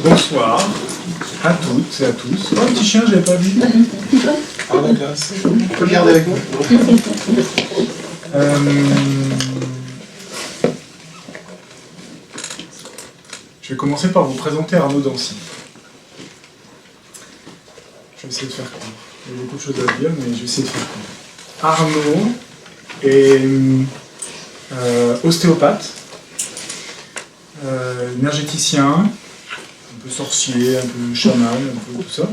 Bonsoir à toutes et à tous. Oh, un petit chien, je l'avais pas vu. Ah, la classe. On peut le garder avec moi. Je vais commencer par vous présenter Arnaud Dancy. Je vais essayer de faire court. Il y a beaucoup de choses à dire, mais je vais essayer de faire court. Arnaud est ostéopathe, énergéticien, un peu sorcier, un peu chaman, un peu tout ça.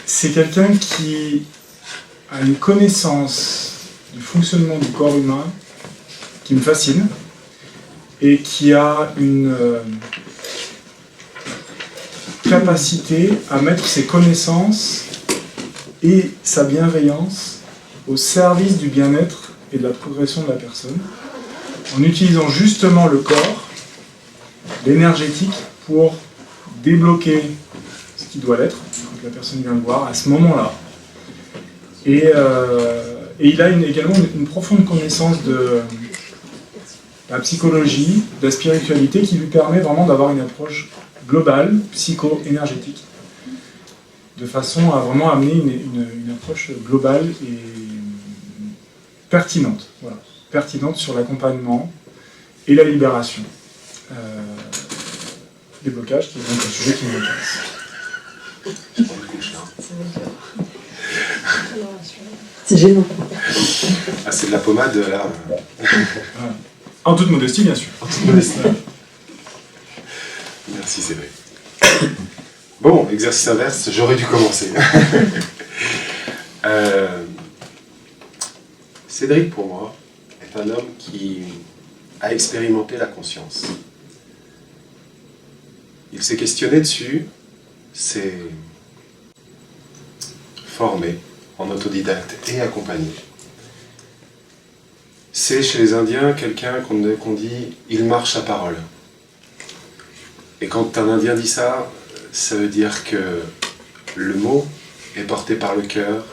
C'est quelqu'un qui a une connaissance du fonctionnement du corps humain qui me fascine et qui a une capacité à mettre ses connaissances et sa bienveillance au service du bien-être et de la progression de la personne, en utilisant justement le corps, l'énergétique, pour débloquer ce qui doit l'être, quand la personne vient le voir, à ce moment-là. Et il a également une profonde connaissance de la psychologie, de la spiritualité, qui lui permet vraiment d'avoir une approche globale, psycho-énergétique, de façon à vraiment amener une approche globale et pertinente, voilà, pertinente sur l'accompagnement et la libération des blocages, qui est donc un sujet qui m'intéresse. C'est gênant. Ah, c'est de la pommade, là. Voilà. En toute modestie, bien sûr. En toute modestie. Merci, Cédric. Bon, exercice inverse, j'aurais dû commencer. Cédric, pour moi, est un homme qui a expérimenté la conscience. Il s'est questionné dessus, s'est formé en autodidacte et accompagné. C'est chez les Indiens quelqu'un qu'on dit « il marche à parole ». Et quand un Indien dit ça, ça veut dire que le mot est porté par le cœur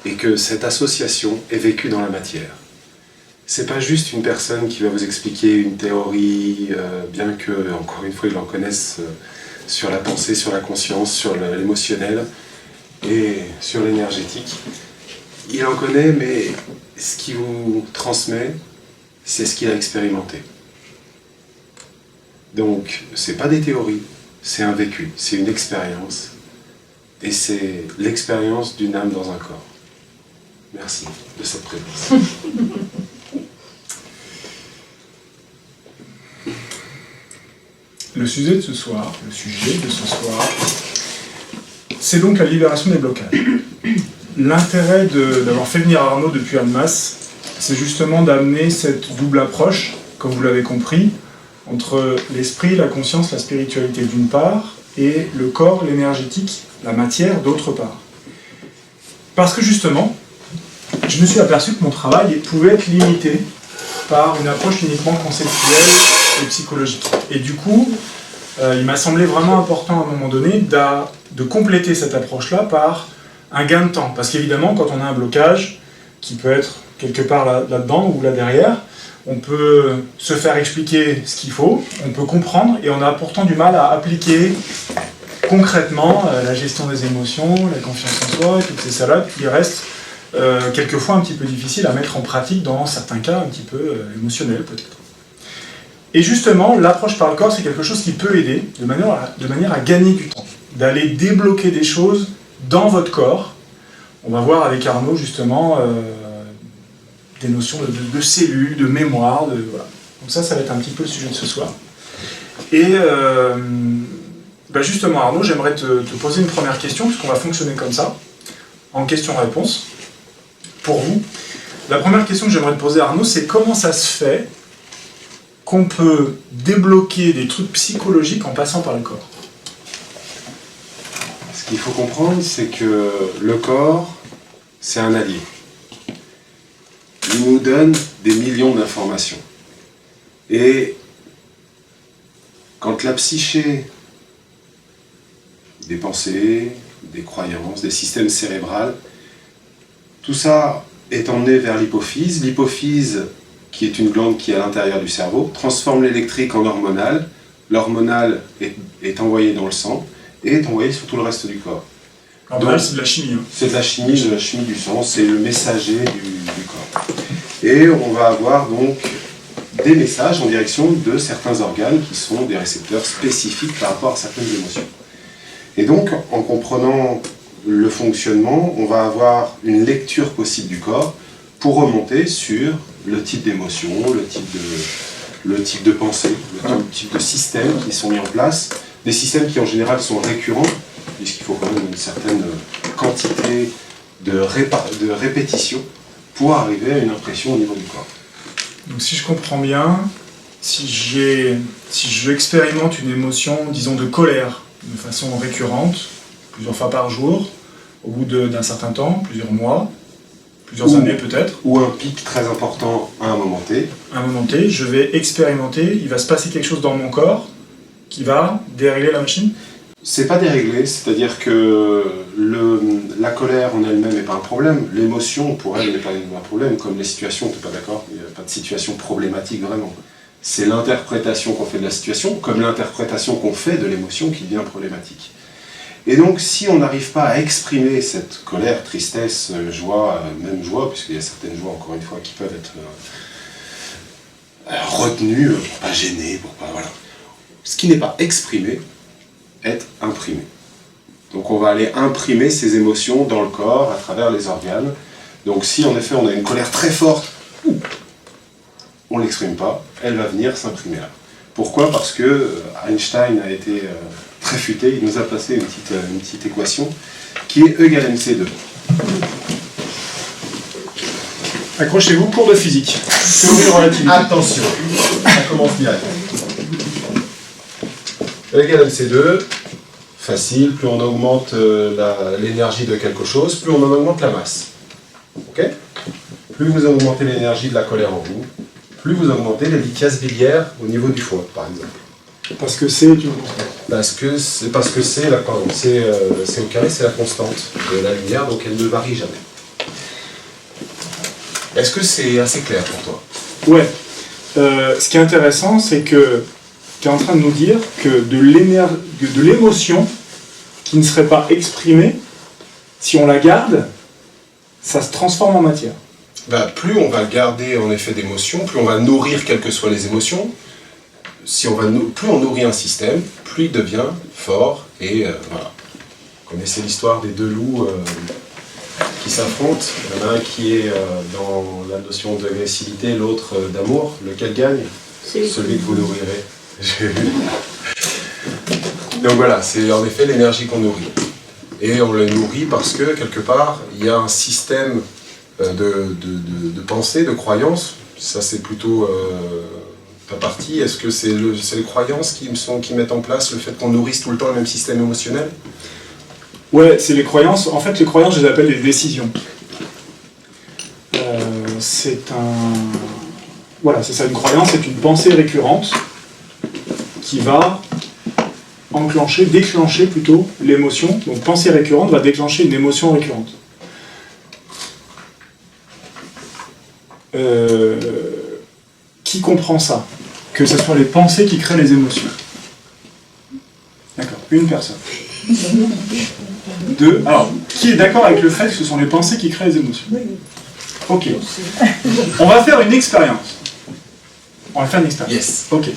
et que cette association est vécue dans la matière. C'est pas juste une personne qui va vous expliquer une théorie, bien que, encore une fois, ils en connaissent sur la pensée, sur la conscience, sur l'émotionnel et sur l'énergétique. Il en connaît, mais ce qu'il vous transmet, c'est ce qu'il a expérimenté. Donc, c'est pas des théories, c'est un vécu, c'est une expérience. Et c'est l'expérience d'une âme dans un corps. Merci de cette présence. Le sujet de ce soir, c'est donc la libération des blocages. L'intérêt d'avoir fait venir Arnaud depuis Annemasse, c'est justement d'amener cette double approche, comme vous l'avez compris, entre l'esprit, la conscience, la spiritualité d'une part, et le corps, l'énergétique, la matière d'autre part. Parce que justement, je me suis aperçu que mon travail pouvait être limité par une approche uniquement conceptuelle et psychologique. Et du coup, il m'a semblé vraiment important à un moment donné de compléter cette approche-là par un gain de temps. Parce qu'évidemment, quand on a un blocage, qui peut être quelque part là-dedans ou là derrière, on peut se faire expliquer ce qu'il faut, on peut comprendre, et on a pourtant du mal à appliquer concrètement la gestion des émotions, la confiance en soi, et toutes ces salades qui restent quelquefois un petit peu difficiles à mettre en pratique dans certains cas un petit peu émotionnels peut-être. Et justement, l'approche par le corps, c'est quelque chose qui peut aider de manière à gagner du temps, d'aller débloquer des choses dans votre corps. On va voir avec Arnaud justement des notions de cellules, de mémoire, voilà. Donc ça va être un petit peu le sujet de ce soir. Et justement Arnaud, j'aimerais te poser une première question, puisqu'on va fonctionner comme ça, en question-réponse, pour vous. La première question que j'aimerais te poser Arnaud, c'est comment ça se fait qu'on peut débloquer des trucs psychologiques en passant par le corps? Ce qu'il faut comprendre, c'est que le corps, c'est un allié. Il nous donne des millions d'informations. Et quand la psyché, des pensées, des croyances, des systèmes cérébraux, tout ça est emmené vers l'hypophyse. L'hypophyse, qui est une glande qui est à l'intérieur du cerveau, transforme l'électrique en hormonal l'hormonal est envoyé dans le sang et est envoyé sur tout le reste du corps. L'hormonal, c'est de la chimie. Hein. C'est de la chimie du sang, c'est le messager du corps. Et on va avoir donc des messages en direction de certains organes qui sont des récepteurs spécifiques par rapport à certaines émotions. Et donc, en comprenant le fonctionnement, on va avoir une lecture possible du corps pour remonter sur le type d'émotion, le type de pensée, le type de système qui sont mis en place, des systèmes qui en général sont récurrents, puisqu'il faut quand même une certaine quantité de répétition pour arriver à une impression au niveau du corps. Donc si je comprends bien, si je expérimente une émotion, disons de colère, de façon récurrente, plusieurs fois par jour, au bout d'un certain temps, plusieurs mois, plusieurs années peut-être. Ou un pic très important à un moment T. À un moment T, je vais expérimenter, il va se passer quelque chose dans mon corps qui va dérégler la machine. C'est pas déréglé, c'est-à-dire que la colère en elle-même n'est pas un problème, l'émotion pour elle n'est pas un problème, comme les situations, tu n'es pas d'accord, il n'y a pas de situation problématique vraiment. C'est l'interprétation qu'on fait de la situation, comme l'interprétation qu'on fait de l'émotion qui devient problématique. Et donc si on n'arrive pas à exprimer cette colère, tristesse, joie, même joie, puisqu'il y a certaines joies encore une fois qui peuvent être retenues, pour pas gêner, pour pas... Voilà. Ce qui n'est pas exprimé, être imprimé. Donc on va aller imprimer ces émotions dans le corps à travers les organes. Donc si en effet on a une colère très forte, on ne l'exprime pas, elle va venir s'imprimer là. Pourquoi ? Parce que Einstein a été très futé, il nous a placé une petite équation qui est E égale mc2. Accrochez-vous, cours de physique. Théorie relativité. Attention, ça commence bien. E égale mc2, facile, plus on augmente l'énergie de quelque chose, plus on en augmente la masse. Ok ? Plus vous augmentez l'énergie de la colère en vous, plus vous augmentez les lithiases biliaires au niveau du foie, par exemple. Parce que c'est une... Parce que c'est au carré, c'est la constante de la lumière, donc elle ne varie jamais. Est-ce que c'est assez clair pour toi ? Ouais. Ce qui est intéressant, c'est que tu es en train de nous dire que de l'émotion qui ne serait pas exprimée, si on la garde, ça se transforme en matière. Ben, plus on va garder en effet d'émotions, plus on va nourrir quelles que soient les émotions. Plus on nourrit un système, plus il devient fort et voilà. Vous connaissez l'histoire des deux loups qui s'affrontent. Il y en a un qui est dans la notion d'agressivité, l'autre d'amour. Lequel gagne ? Celui que vous nourrirez. Donc voilà, c'est en effet l'énergie qu'on nourrit. Et on la nourrit parce que quelque part, il y a un système de pensée, de croyance. Ça c'est plutôt ta partie. Est-ce que c'est les croyances qui mettent en place le fait qu'on nourrisse tout le temps le même système émotionnel ? Ouais, c'est les croyances. En fait, les croyances, je les appelle les décisions. Voilà, c'est ça, une croyance, c'est une pensée récurrente qui va déclencher plutôt l'émotion. Donc, pensée récurrente va déclencher une émotion récurrente. Qui comprend ça ? Que ce soit les pensées qui créent les émotions. D'accord, une personne. Deux. Alors, qui est d'accord avec le fait que ce sont les pensées qui créent les émotions ? Ok. On va faire une expérience. Yes. Ok.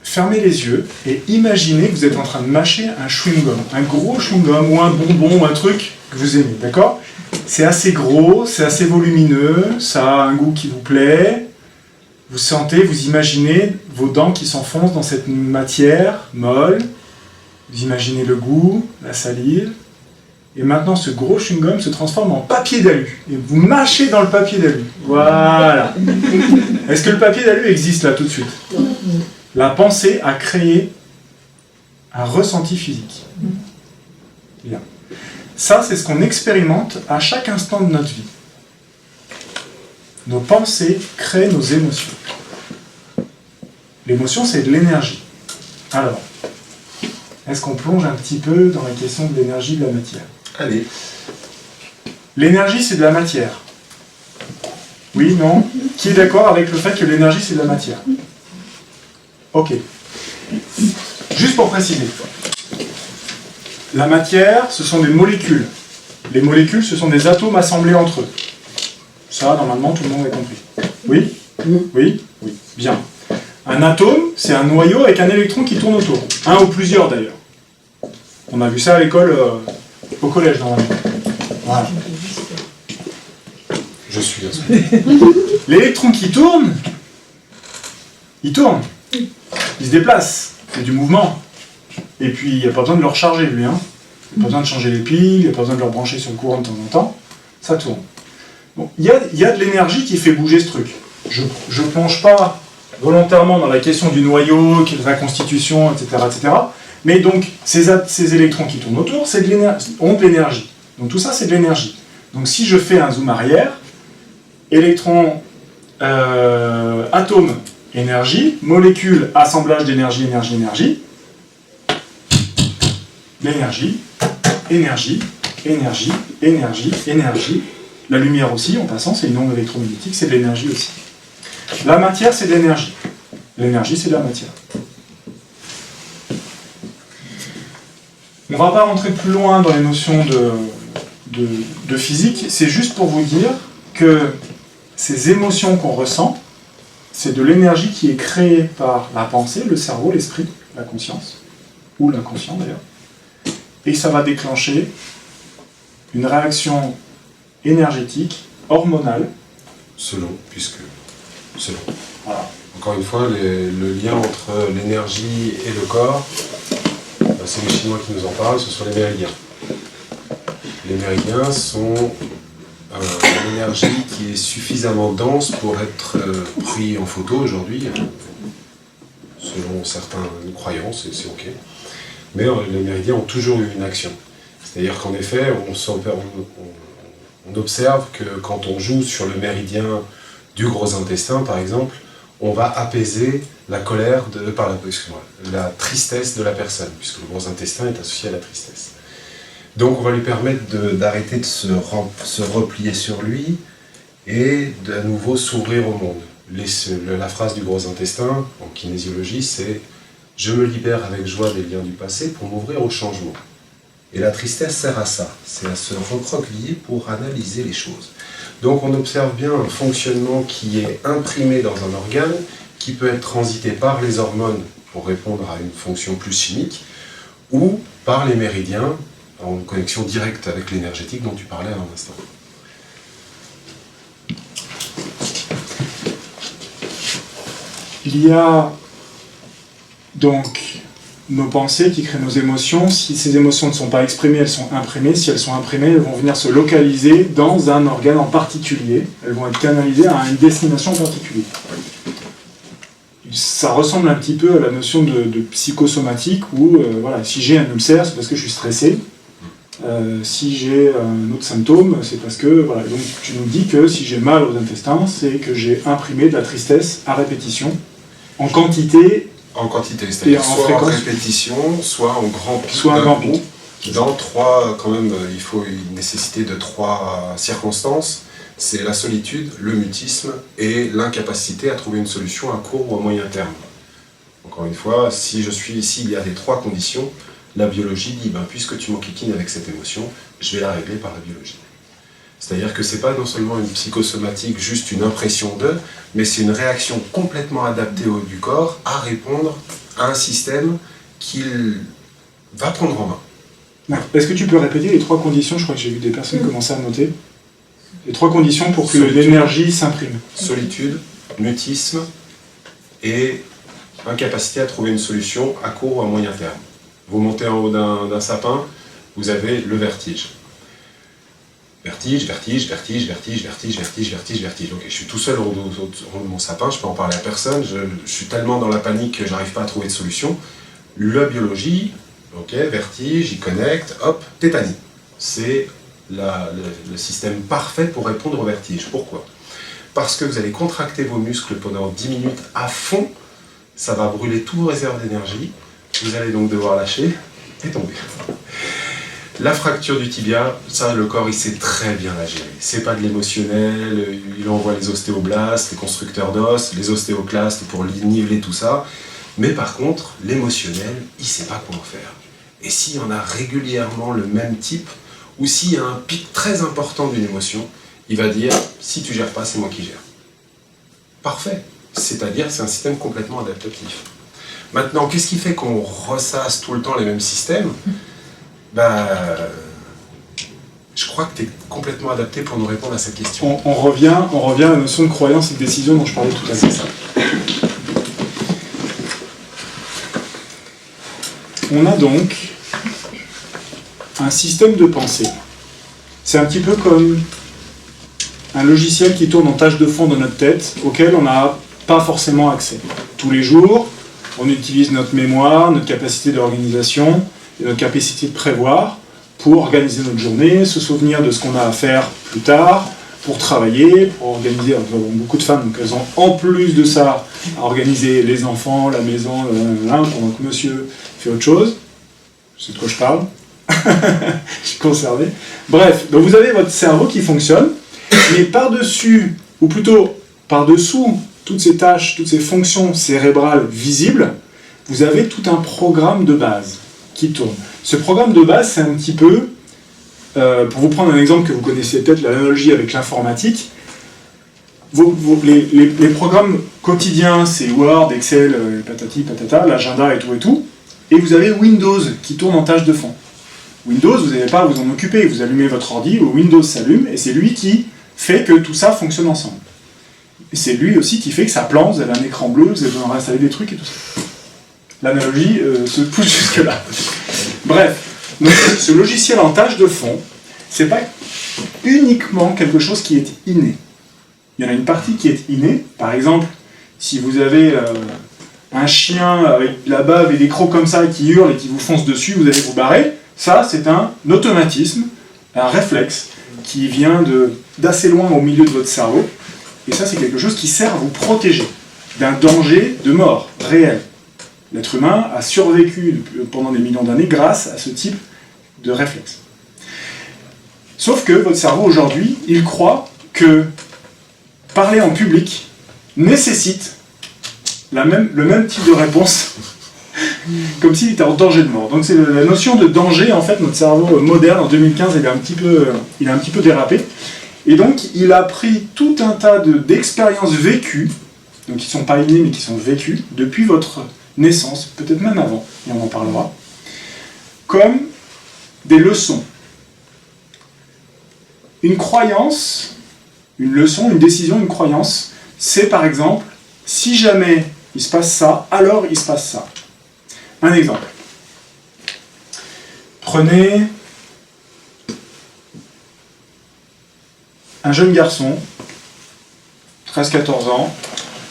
Fermez les yeux et imaginez que vous êtes en train de mâcher un chewing-gum. Un gros chewing-gum ou un bonbon ou un truc que vous aimez, d'accord ? C'est assez gros, c'est assez volumineux, ça a un goût qui vous plaît. Vous sentez, vous imaginez vos dents qui s'enfoncent dans cette matière molle. Vous imaginez le goût, la salive. Et maintenant, ce gros chewing-gum se transforme en papier d'alu. Et vous mâchez dans le papier d'alu. Voilà. Est-ce que le papier d'alu existe là tout de suite ? La pensée a créé un ressenti physique. Bien. Ça, c'est ce qu'on expérimente à chaque instant de notre vie. Nos pensées créent nos émotions. L'émotion, c'est de l'énergie. Alors, est-ce qu'on plonge un petit peu dans la question de l'énergie de la matière ? Allez. L'énergie, c'est de la matière. Oui, non ? Qui est d'accord avec le fait que l'énergie, c'est de la matière? Ok. Juste pour préciser. La matière, ce sont des molécules. Les molécules, ce sont des atomes assemblés entre eux. Ça, normalement, tout le monde a compris. Oui? Oui? Oui. Bien. Un atome, c'est un noyau avec un électron qui tourne autour. Un ou plusieurs, d'ailleurs. On a vu ça à l'école, au collège, normalement. Voilà. Je suis là. L'électron qui tourne, il tourne. Il se déplace. Il fait du mouvement. Et puis, il n'y a pas besoin de le recharger, lui. Hein. Il n'y a pas besoin de changer les piles, il n'y a pas besoin de le rebrancher sur le courant de temps en temps. Ça tourne. Bon, il y a de l'énergie qui fait bouger ce truc. Je ne plonge pas volontairement dans la question du noyau, de sa constitution, etc., etc. Mais donc, ces électrons qui tournent autour ont de l'énergie. Donc tout ça, c'est de l'énergie. Donc si je fais un zoom arrière, électron, atome, énergie, molécule, assemblage d'énergie, énergie, énergie, l'énergie, énergie, énergie, énergie, énergie. La lumière aussi, en passant, c'est une onde électromagnétique, c'est de l'énergie aussi. La matière, c'est de l'énergie. L'énergie, c'est de la matière. On ne va pas rentrer plus loin dans les notions de physique, c'est juste pour vous dire que ces émotions qu'on ressent, c'est de l'énergie qui est créée par la pensée, le cerveau, l'esprit, la conscience, ou l'inconscient d'ailleurs, et ça va déclencher une réaction énergétique, hormonale. Selon. Voilà. Encore une fois, le lien entre l'énergie et le corps, c'est les Chinois qui nous en parlent, ce sont les méridiens. Les méridiens sont une énergie qui est suffisamment dense pour être pris en photo aujourd'hui, selon certaines croyances, et c'est ok. Mais les méridiens ont toujours eu une action. C'est-à-dire qu'en effet, on observe que quand on joue sur le méridien du gros intestin, par exemple, on va apaiser la colère, la tristesse de la personne, puisque le gros intestin est associé à la tristesse. Donc on va lui permettre d'arrêter de se replier sur lui et à nouveau s'ouvrir au monde. La phrase du gros intestin, en kinésiologie, c'est « Je me libère avec joie des liens du passé pour m'ouvrir au changement ». Et la tristesse sert à ça, c'est à se recroqueviller pour analyser les choses. Donc on observe bien un fonctionnement qui est imprimé dans un organe, qui peut être transité par les hormones pour répondre à une fonction plus chimique, ou par les méridiens, en connexion directe avec l'énergétique dont tu parlais à un instant. Il y a donc nos pensées qui créent nos émotions. Si ces émotions ne sont pas exprimées, elles sont imprimées. Si elles sont imprimées, elles vont venir se localiser dans un organe en particulier. Elles vont être canalisées à une destination en particulier. Ça ressemble un petit peu à la notion de psychosomatique où, voilà, si j'ai un ulcère, c'est parce que je suis stressé. Si j'ai un autre symptôme, c'est parce que... Voilà. Donc tu nous dis que si j'ai mal aux intestins, c'est que j'ai imprimé de la tristesse à répétition, en quantité... En quantité, c'est-à-dire soit fréquence, en répétition, soit en grand pic. Soit un grand pic. Dans trois, quand même, il faut une nécessité de trois circonstances. C'est la solitude, le mutisme et l'incapacité à trouver une solution à court ou à moyen terme. Encore une fois, s'il y a les trois conditions, la biologie dit, puisque tu m'enquiquines avec cette émotion, je vais la régler par la biologie. C'est-à-dire que ce n'est pas non seulement une psychosomatique, juste une impression de, mais c'est une réaction complètement adaptée du corps à répondre à un système qu'il va prendre en main. Est-ce que tu peux répéter les trois conditions? Je crois que j'ai vu des personnes commencer à noter. Les trois conditions pour que l'énergie s'imprime. Solitude, mutisme et incapacité à trouver une solution à court ou à moyen terme. Vous montez en haut d'un sapin, vous avez le vertige. Vertige, vertige, vertige, vertige, vertige, vertige, vertige, vertige. Ok, je suis tout seul au haut de mon sapin, je peux en parler à personne, je suis tellement dans la panique que j'arrive pas à trouver de solution. La biologie, ok, vertige, il connecte, hop, tétanie. C'est le système parfait pour répondre au vertige. Pourquoi? Parce que vous allez contracter vos muscles pendant 10 minutes à fond, ça va brûler toutes vos réserves d'énergie, vous allez donc devoir lâcher et tomber. La fracture du tibia, ça, le corps, il sait très bien la gérer. C'est pas de l'émotionnel, il envoie les ostéoblastes, les constructeurs d'os, les ostéoclastes pour niveler tout ça. Mais par contre, l'émotionnel, il sait pas quoi en faire. Et s'il y en a régulièrement le même type, ou s'il y a un pic très important d'une émotion, il va dire, si tu gères pas, c'est moi qui gère. Parfait. C'est-à-dire, c'est un système complètement adaptatif. Maintenant, qu'est-ce qui fait qu'on ressasse tout le temps les mêmes systèmes ? Je crois que tu es complètement adapté pour nous répondre à cette question. On revient à la notion de croyance et de décision dont je parlais tout à l'heure. On a donc un système de pensée. C'est un petit peu comme un logiciel qui tourne en tâche de fond dans notre tête, auquel on n'a pas forcément accès. Tous les jours, on utilise notre mémoire, notre capacité d'organisation et notre capacité de prévoir pour organiser notre journée, se souvenir de ce qu'on a à faire plus tard, pour travailler, pour organiser. Nous avons beaucoup de femmes, donc elles ont en plus de ça à organiser les enfants, la maison, pendant que monsieur fait autre chose. C'est de quoi je parle. Je suis conservé. Bref, donc vous avez votre cerveau qui fonctionne, mais par-dessus, ou plutôt par-dessous, toutes ces tâches, toutes ces fonctions cérébrales visibles, vous avez tout un programme de base qui tourne. Ce programme de base, c'est un petit peu, pour vous prendre un exemple que vous connaissez peut-être, l'analogie avec l'informatique, les programmes quotidiens, c'est Word, Excel, patati, patata, l'agenda et tout, et vous avez Windows qui tourne en tâche de fond. Windows, vous n'avez pas à vous en occuper, vous allumez votre ordi, Windows s'allume, et c'est lui qui fait que tout ça fonctionne ensemble. Et c'est lui aussi qui fait que ça plante, vous avez un écran bleu, vous avez besoin de réinstaller des trucs et tout ça. L'analogie se pousse jusque-là. Bref, donc, ce logiciel en tâche de fond, c'est pas uniquement quelque chose qui est inné. Il y en a une partie qui est innée. Par exemple, si vous avez un chien avec de la bave et des crocs comme ça qui hurle et qui vous fonce dessus, vous allez vous barrer. Ça, c'est un automatisme, un réflexe qui vient d'assez loin au milieu de votre cerveau. Et ça, c'est quelque chose qui sert à vous protéger d'un danger de mort réel. L'être humain a survécu pendant des millions d'années grâce à ce type de réflexe. Sauf que votre cerveau, aujourd'hui, il croit que parler en public nécessite le même type de réponse, comme s'il était en danger de mort. Donc c'est la notion de danger, en fait, notre cerveau moderne, en 2015, il a un petit peu dérapé. Et donc, il a pris tout un tas d'expériences vécues, donc qui ne sont pas innées, mais qui sont vécues, depuis votre naissance, peut-être même avant, et on en parlera, comme des leçons. Une croyance, une leçon, une décision, une croyance, c'est par exemple, si jamais il se passe ça, alors il se passe ça. Un exemple. Prenez un jeune garçon, 13-14 ans,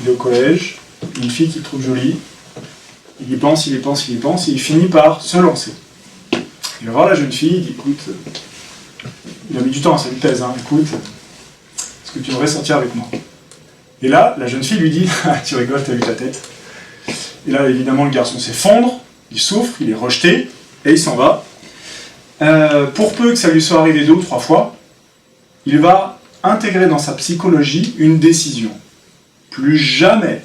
il est au collège, une fille qu'il trouve jolie, il y pense, et il finit par se lancer. Il va voir la jeune fille, il dit, écoute, il a mis du temps, ça lui pèse, écoute, est-ce que tu voudrais sortir avec moi? Et là, la jeune fille lui dit, tu rigoles, t'as vu ta tête. Et là, évidemment, le garçon s'effondre, il souffre, il est rejeté, et il s'en va. Pour peu que ça lui soit arrivé 2 ou 3 fois, il va intégrer dans sa psychologie une décision. Plus jamais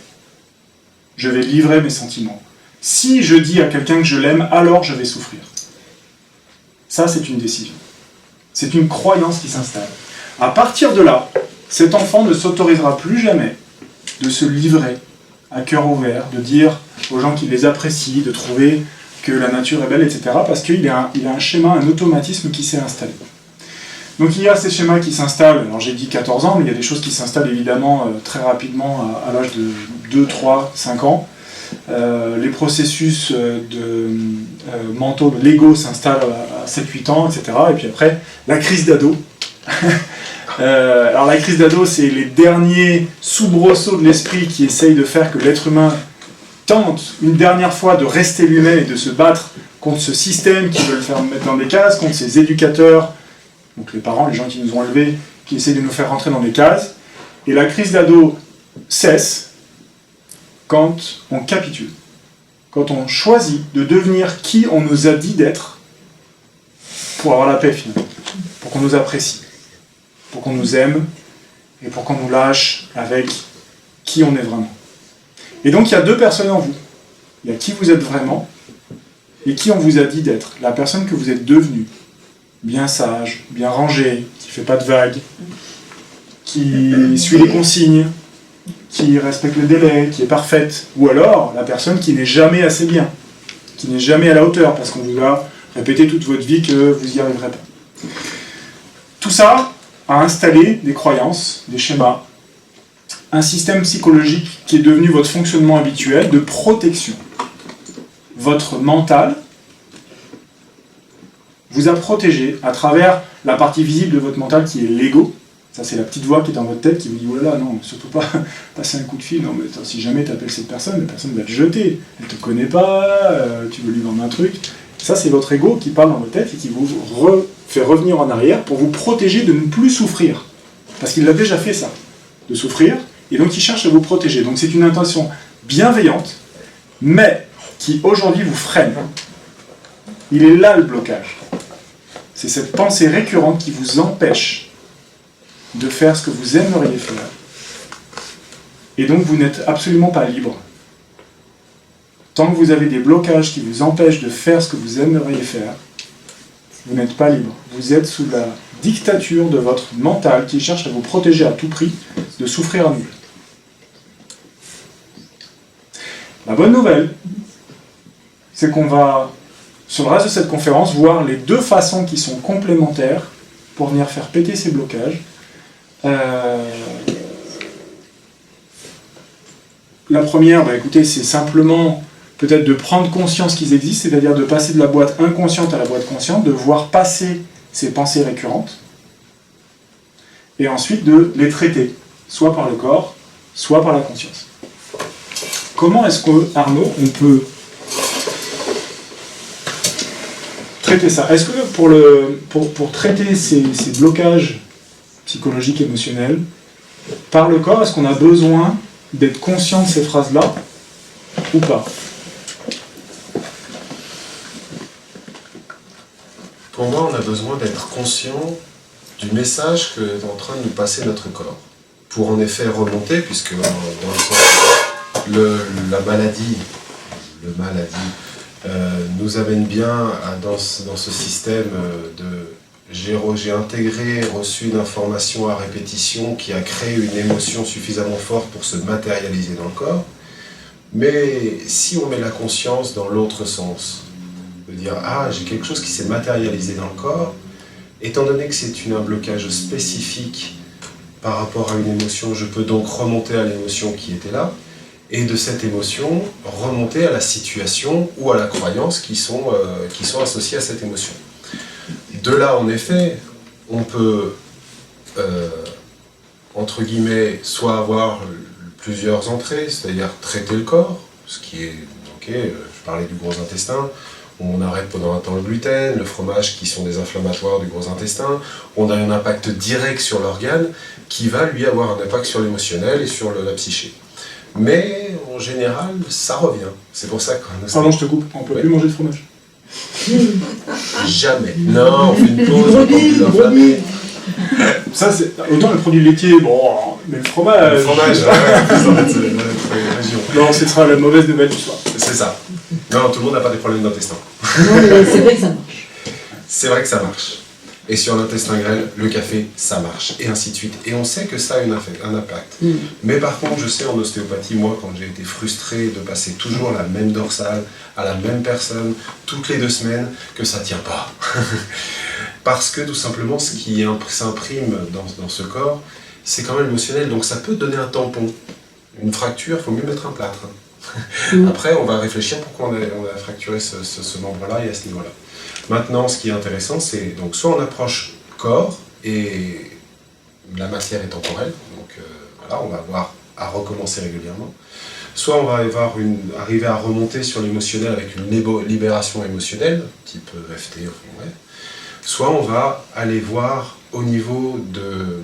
je vais livrer mes sentiments. Si je dis à quelqu'un que je l'aime, alors je vais souffrir. Ça, c'est une décision. C'est une croyance qui s'installe. À partir de là, cet enfant ne s'autorisera plus jamais de se livrer à cœur ouvert, de dire aux gens qu'il les apprécie, de trouver que la nature est belle, etc. Parce qu'il a un schéma, un automatisme qui s'est installé. Donc il y a ces schémas qui s'installent, alors j'ai dit 14 ans, mais il y a des choses qui s'installent évidemment très rapidement à l'âge de 2, 3, 5 ans. Les processus mentaux, de l'ego s'installent à 7-8 ans, etc. Et puis après, la crise d'ado. Alors la crise d'ado, c'est les derniers soubresauts de l'esprit qui essayent de faire que l'être humain tente une dernière fois de rester lui-même et de se battre contre ce système qui veut le faire mettre dans des cases, contre ses éducateurs, donc les parents, les gens qui nous ont élevés, qui essayent de nous faire rentrer dans des cases. Et la crise d'ado cesse quand on capitule, quand on choisit de devenir qui on nous a dit d'être, pour avoir la paix finalement, pour qu'on nous apprécie, pour qu'on nous aime et pour qu'on nous lâche avec qui on est vraiment. Et donc il y a deux personnes en vous. Il y a qui vous êtes vraiment et qui on vous a dit d'être. La personne que vous êtes devenue, bien sage, bien rangée, qui ne fait pas de vagues, qui suit les consignes, qui respecte le délai, qui est parfaite. Ou alors la personne qui n'est jamais assez bien, qui n'est jamais à la hauteur, parce qu'on vous a répété toute votre vie que vous n'y arriverez pas. Tout ça a installé des croyances, des schémas, un système psychologique qui est devenu votre fonctionnement habituel de protection. Votre mental vous a protégé à travers la partie visible de votre mental qui est l'ego. Ça, c'est la petite voix qui est dans votre tête qui vous dit « Oh là là, non, surtout pas passer un coup de fil. Non, mais si jamais tu appelles cette personne, la personne va te jeter. Elle ne te connaît pas, tu veux lui vendre un truc. » Ça, c'est votre ego qui parle dans votre tête et qui vous fait revenir en arrière pour vous protéger de ne plus souffrir. Parce qu'il a déjà fait ça, de souffrir, et donc il cherche à vous protéger. Donc c'est une intention bienveillante, mais qui aujourd'hui vous freine. Il est là le blocage. C'est cette pensée récurrente qui vous empêche de faire ce que vous aimeriez faire. Et donc vous n'êtes absolument pas libre. Tant que vous avez des blocages qui vous empêchent de faire ce que vous aimeriez faire, vous n'êtes pas libre. Vous êtes sous la dictature de votre mental qui cherche à vous protéger à tout prix de souffrir à nouveau. La bonne nouvelle, c'est qu'on va, sur le reste de cette conférence, voir les deux façons qui sont complémentaires pour venir faire péter ces blocages. La première, écoutez, c'est simplement peut-être de prendre conscience qu'ils existent, c'est-à-dire de passer de la boîte inconsciente à la boîte consciente, de voir passer ces pensées récurrentes, et ensuite de les traiter, soit par le corps, soit par la conscience. Comment est-ce que, Arnaud, on peut traiter ça? Est-ce que pour traiter ces blocages psychologiques, émotionnels, par le corps, est-ce qu'on a besoin d'être conscient de ces phrases-là ou pas? Pour moi, on a besoin d'être conscient du message que est en train de nous passer notre corps. Pour en effet remonter, puisque dans le sens, la maladie nous amène bien dans ce système de j'ai intégré, reçu une information à répétition qui a créé une émotion suffisamment forte pour se matérialiser dans le corps. Mais si on met la conscience dans l'autre sens, de dire « Ah, j'ai quelque chose qui s'est matérialisé dans le corps », étant donné que c'est un blocage spécifique par rapport à une émotion, je peux donc remonter à l'émotion qui était là, et de cette émotion, remonter à la situation ou à la croyance qui sont associées à cette émotion. De là, en effet, on peut, entre guillemets, soit avoir plusieurs entrées, c'est-à-dire traiter le corps, ce qui est, ok, je parlais du gros intestin, on arrête pendant un temps le gluten, le fromage qui sont des inflammatoires du gros intestin, on a un impact direct sur l'organe qui va lui avoir un impact sur l'émotionnel et sur la psyché. Mais en général, ça revient. C'est pour ça que... Pardon, je te coupe, on ne peut plus manger de fromage. Jamais. Non, on fait une pause, on peut plus l'inflammer. Ça, c'est... Autant le produit laitier, bon, mais le fromage... Le fromage, ouais, c'est notre région. Non, ce sera la mauvaise nouvelle du soir. C'est ça. Non, tout le monde n'a pas des problèmes d'intestin. Non, mais c'est vrai que ça marche. C'est vrai que ça marche. Et sur l'intestin grêle, le café, ça marche, et ainsi de suite. Et on sait que ça a un impact. Mais par contre, je sais en ostéopathie, moi, quand j'ai été frustré de passer toujours la même dorsale à la même personne, toutes les 2 semaines, que ça ne tient pas. Parce que tout simplement, ce qui s'imprime dans ce corps, c'est quand même émotionnel. Donc ça peut donner un tampon. Une fracture, il faut mieux mettre un plâtre. Après, on va réfléchir pourquoi on a fracturé ce membre-là et à ce niveau-là. Maintenant, ce qui est intéressant, c'est donc soit on approche corps et la matière est temporelle, donc voilà, on va avoir à recommencer régulièrement. Soit on va arriver à remonter sur l'émotionnel avec une libération émotionnelle, type FT, enfin, ouais. Soit on va aller voir au niveau de,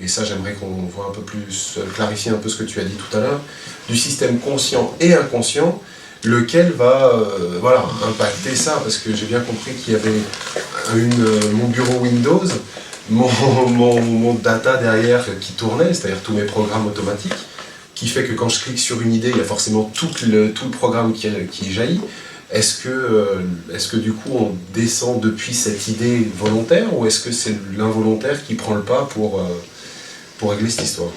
et ça j'aimerais qu'on voit un peu plus, clarifier un peu ce que tu as dit tout à l'heure, du système conscient et inconscient, lequel va voilà, impacter ça, parce que j'ai bien compris qu'il y avait mon bureau Windows, mon data derrière qui tournait, c'est-à-dire tous mes programmes automatiques, qui fait que quand je clique sur une idée, il y a forcément tout le programme qui jaillit. Est-ce que du coup on descend depuis cette idée volontaire, ou est-ce que c'est l'involontaire qui prend le pas pour régler cette histoire?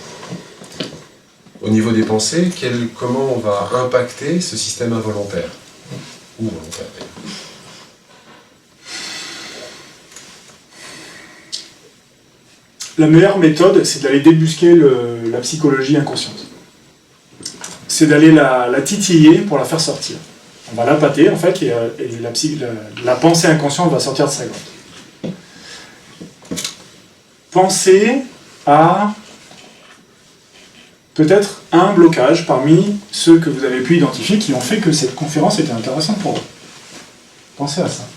Au niveau des pensées, comment on va impacter ce système involontaire? Ou volontaire d'ailleurs. La meilleure méthode, c'est d'aller débusquer la psychologie inconsciente. C'est d'aller la titiller pour la faire sortir. On va l'appâter, en fait, et la pensée inconsciente va sortir de sa grotte. Pensez à peut-être un blocage parmi ceux que vous avez pu identifier qui ont fait que cette conférence était intéressante pour vous. Pensez à ça.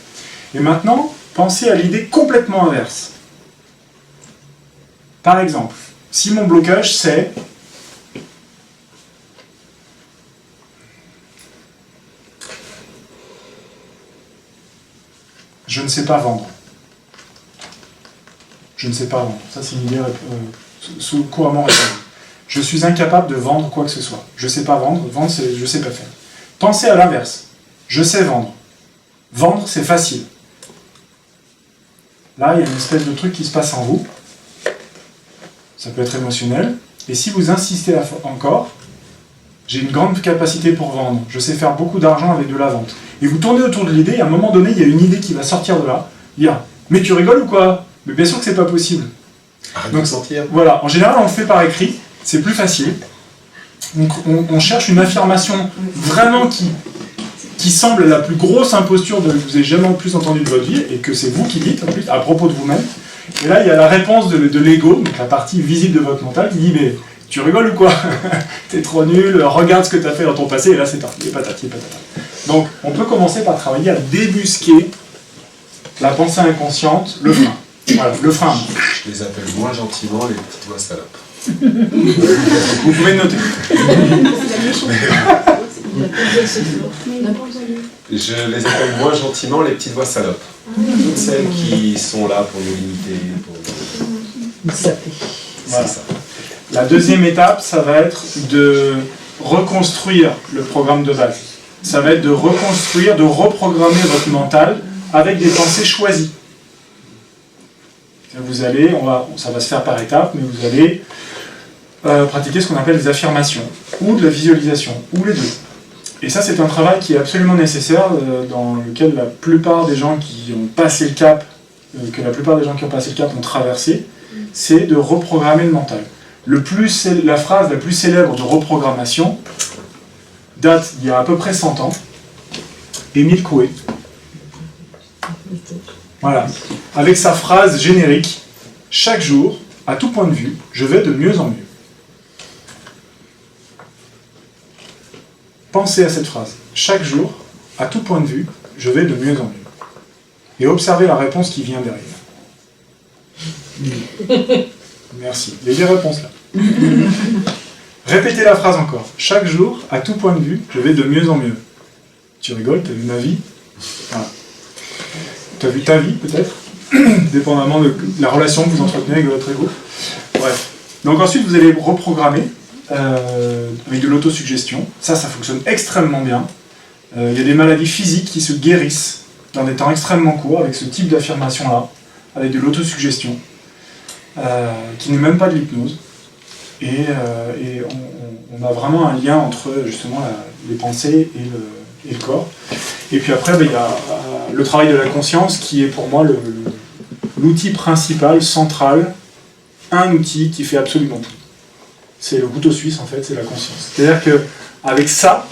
Et maintenant, pensez à l'idée complètement inverse. Par exemple, si mon blocage c'est je ne sais pas vendre. Je ne sais pas vendre. Ça, c'est une idée couramment répandue. Je suis incapable de vendre quoi que ce soit. Je ne sais pas vendre. Vendre, c'est je ne sais pas faire. Pensez à l'inverse. Je sais vendre. Vendre, c'est facile. Là, il y a une espèce de truc qui se passe en vous. Ça peut être émotionnel. Et si vous insistez encore, j'ai une grande capacité pour vendre. Je sais faire beaucoup d'argent avec de la vente. Et vous tournez autour de l'idée, et à un moment donné, il y a une idée qui va sortir de là. Dire, mais tu rigoles ou quoi? Mais bien sûr que c'est pas possible. Arrête Donc, de sentir. voilà, en général, on le fait par écrit. C'est plus facile. Donc, on cherche une affirmation vraiment qui semble la plus grosse imposture que vous ayez jamais en plus entendue de votre vie, et que c'est vous qui dites, en plus, à propos de vous-même. Et là, il y a la réponse de l'ego, donc la partie visible de votre mental, qui dit, mais tu rigoles ou quoi? T'es trop nul, regarde ce que t'as fait dans ton passé, et là c'est parti, patati patata. Donc, on peut commencer par travailler à débusquer la pensée inconsciente, le frein. Voilà, le frein. Je les appelle moins gentiment les petites voix salopes. Vous pouvez noter. Je les appelle moins gentiment les petites voix salopes. Toutes celles qui sont là pour nous limiter. Voilà. C'est ça. La deuxième étape, ça va être de reconstruire le programme de base. Ça va être de reconstruire, de reprogrammer votre mental avec des pensées choisies. Vous allez, ça va se faire par étapes, mais vous allez pratiquer ce qu'on appelle des affirmations, ou de la visualisation, ou les deux. Et ça, c'est un travail qui est absolument nécessaire, dans lequel la plupart des gens qui ont passé le cap, ont traversé, c'est de reprogrammer le mental. La phrase la plus célèbre de reprogrammation date d'il y a à peu près 100 ans. Émile Coué. Voilà. Avec sa phrase générique, « Chaque jour, à tout point de vue, je vais de mieux en mieux ». Pensez à cette phrase. « Chaque jour, à tout point de vue, je vais de mieux en mieux ». Et observez la réponse qui vient derrière. Merci. Il y a des réponses là. Répétez la phrase encore. Chaque jour, à tout point de vue, je vais de mieux en mieux. Tu rigoles, t'as vu ma vie? Voilà. T'as vu ta vie, peut-être? Dépendamment de la relation que vous entretenez avec votre ego. Bref. Donc ensuite, vous allez reprogrammer avec de l'autosuggestion. Ça fonctionne extrêmement bien. Il y a des maladies physiques qui se guérissent dans des temps extrêmement courts avec ce type d'affirmation-là, avec de l'autosuggestion, qui n'est même pas de l'hypnose. Et on a vraiment un lien entre justement les pensées et le corps. Et puis après, il y a le travail de la conscience qui est pour moi l'outil principal, central, un outil qui fait absolument tout. C'est le couteau suisse en fait, c'est la conscience. C'est-à-dire qu'avec ça,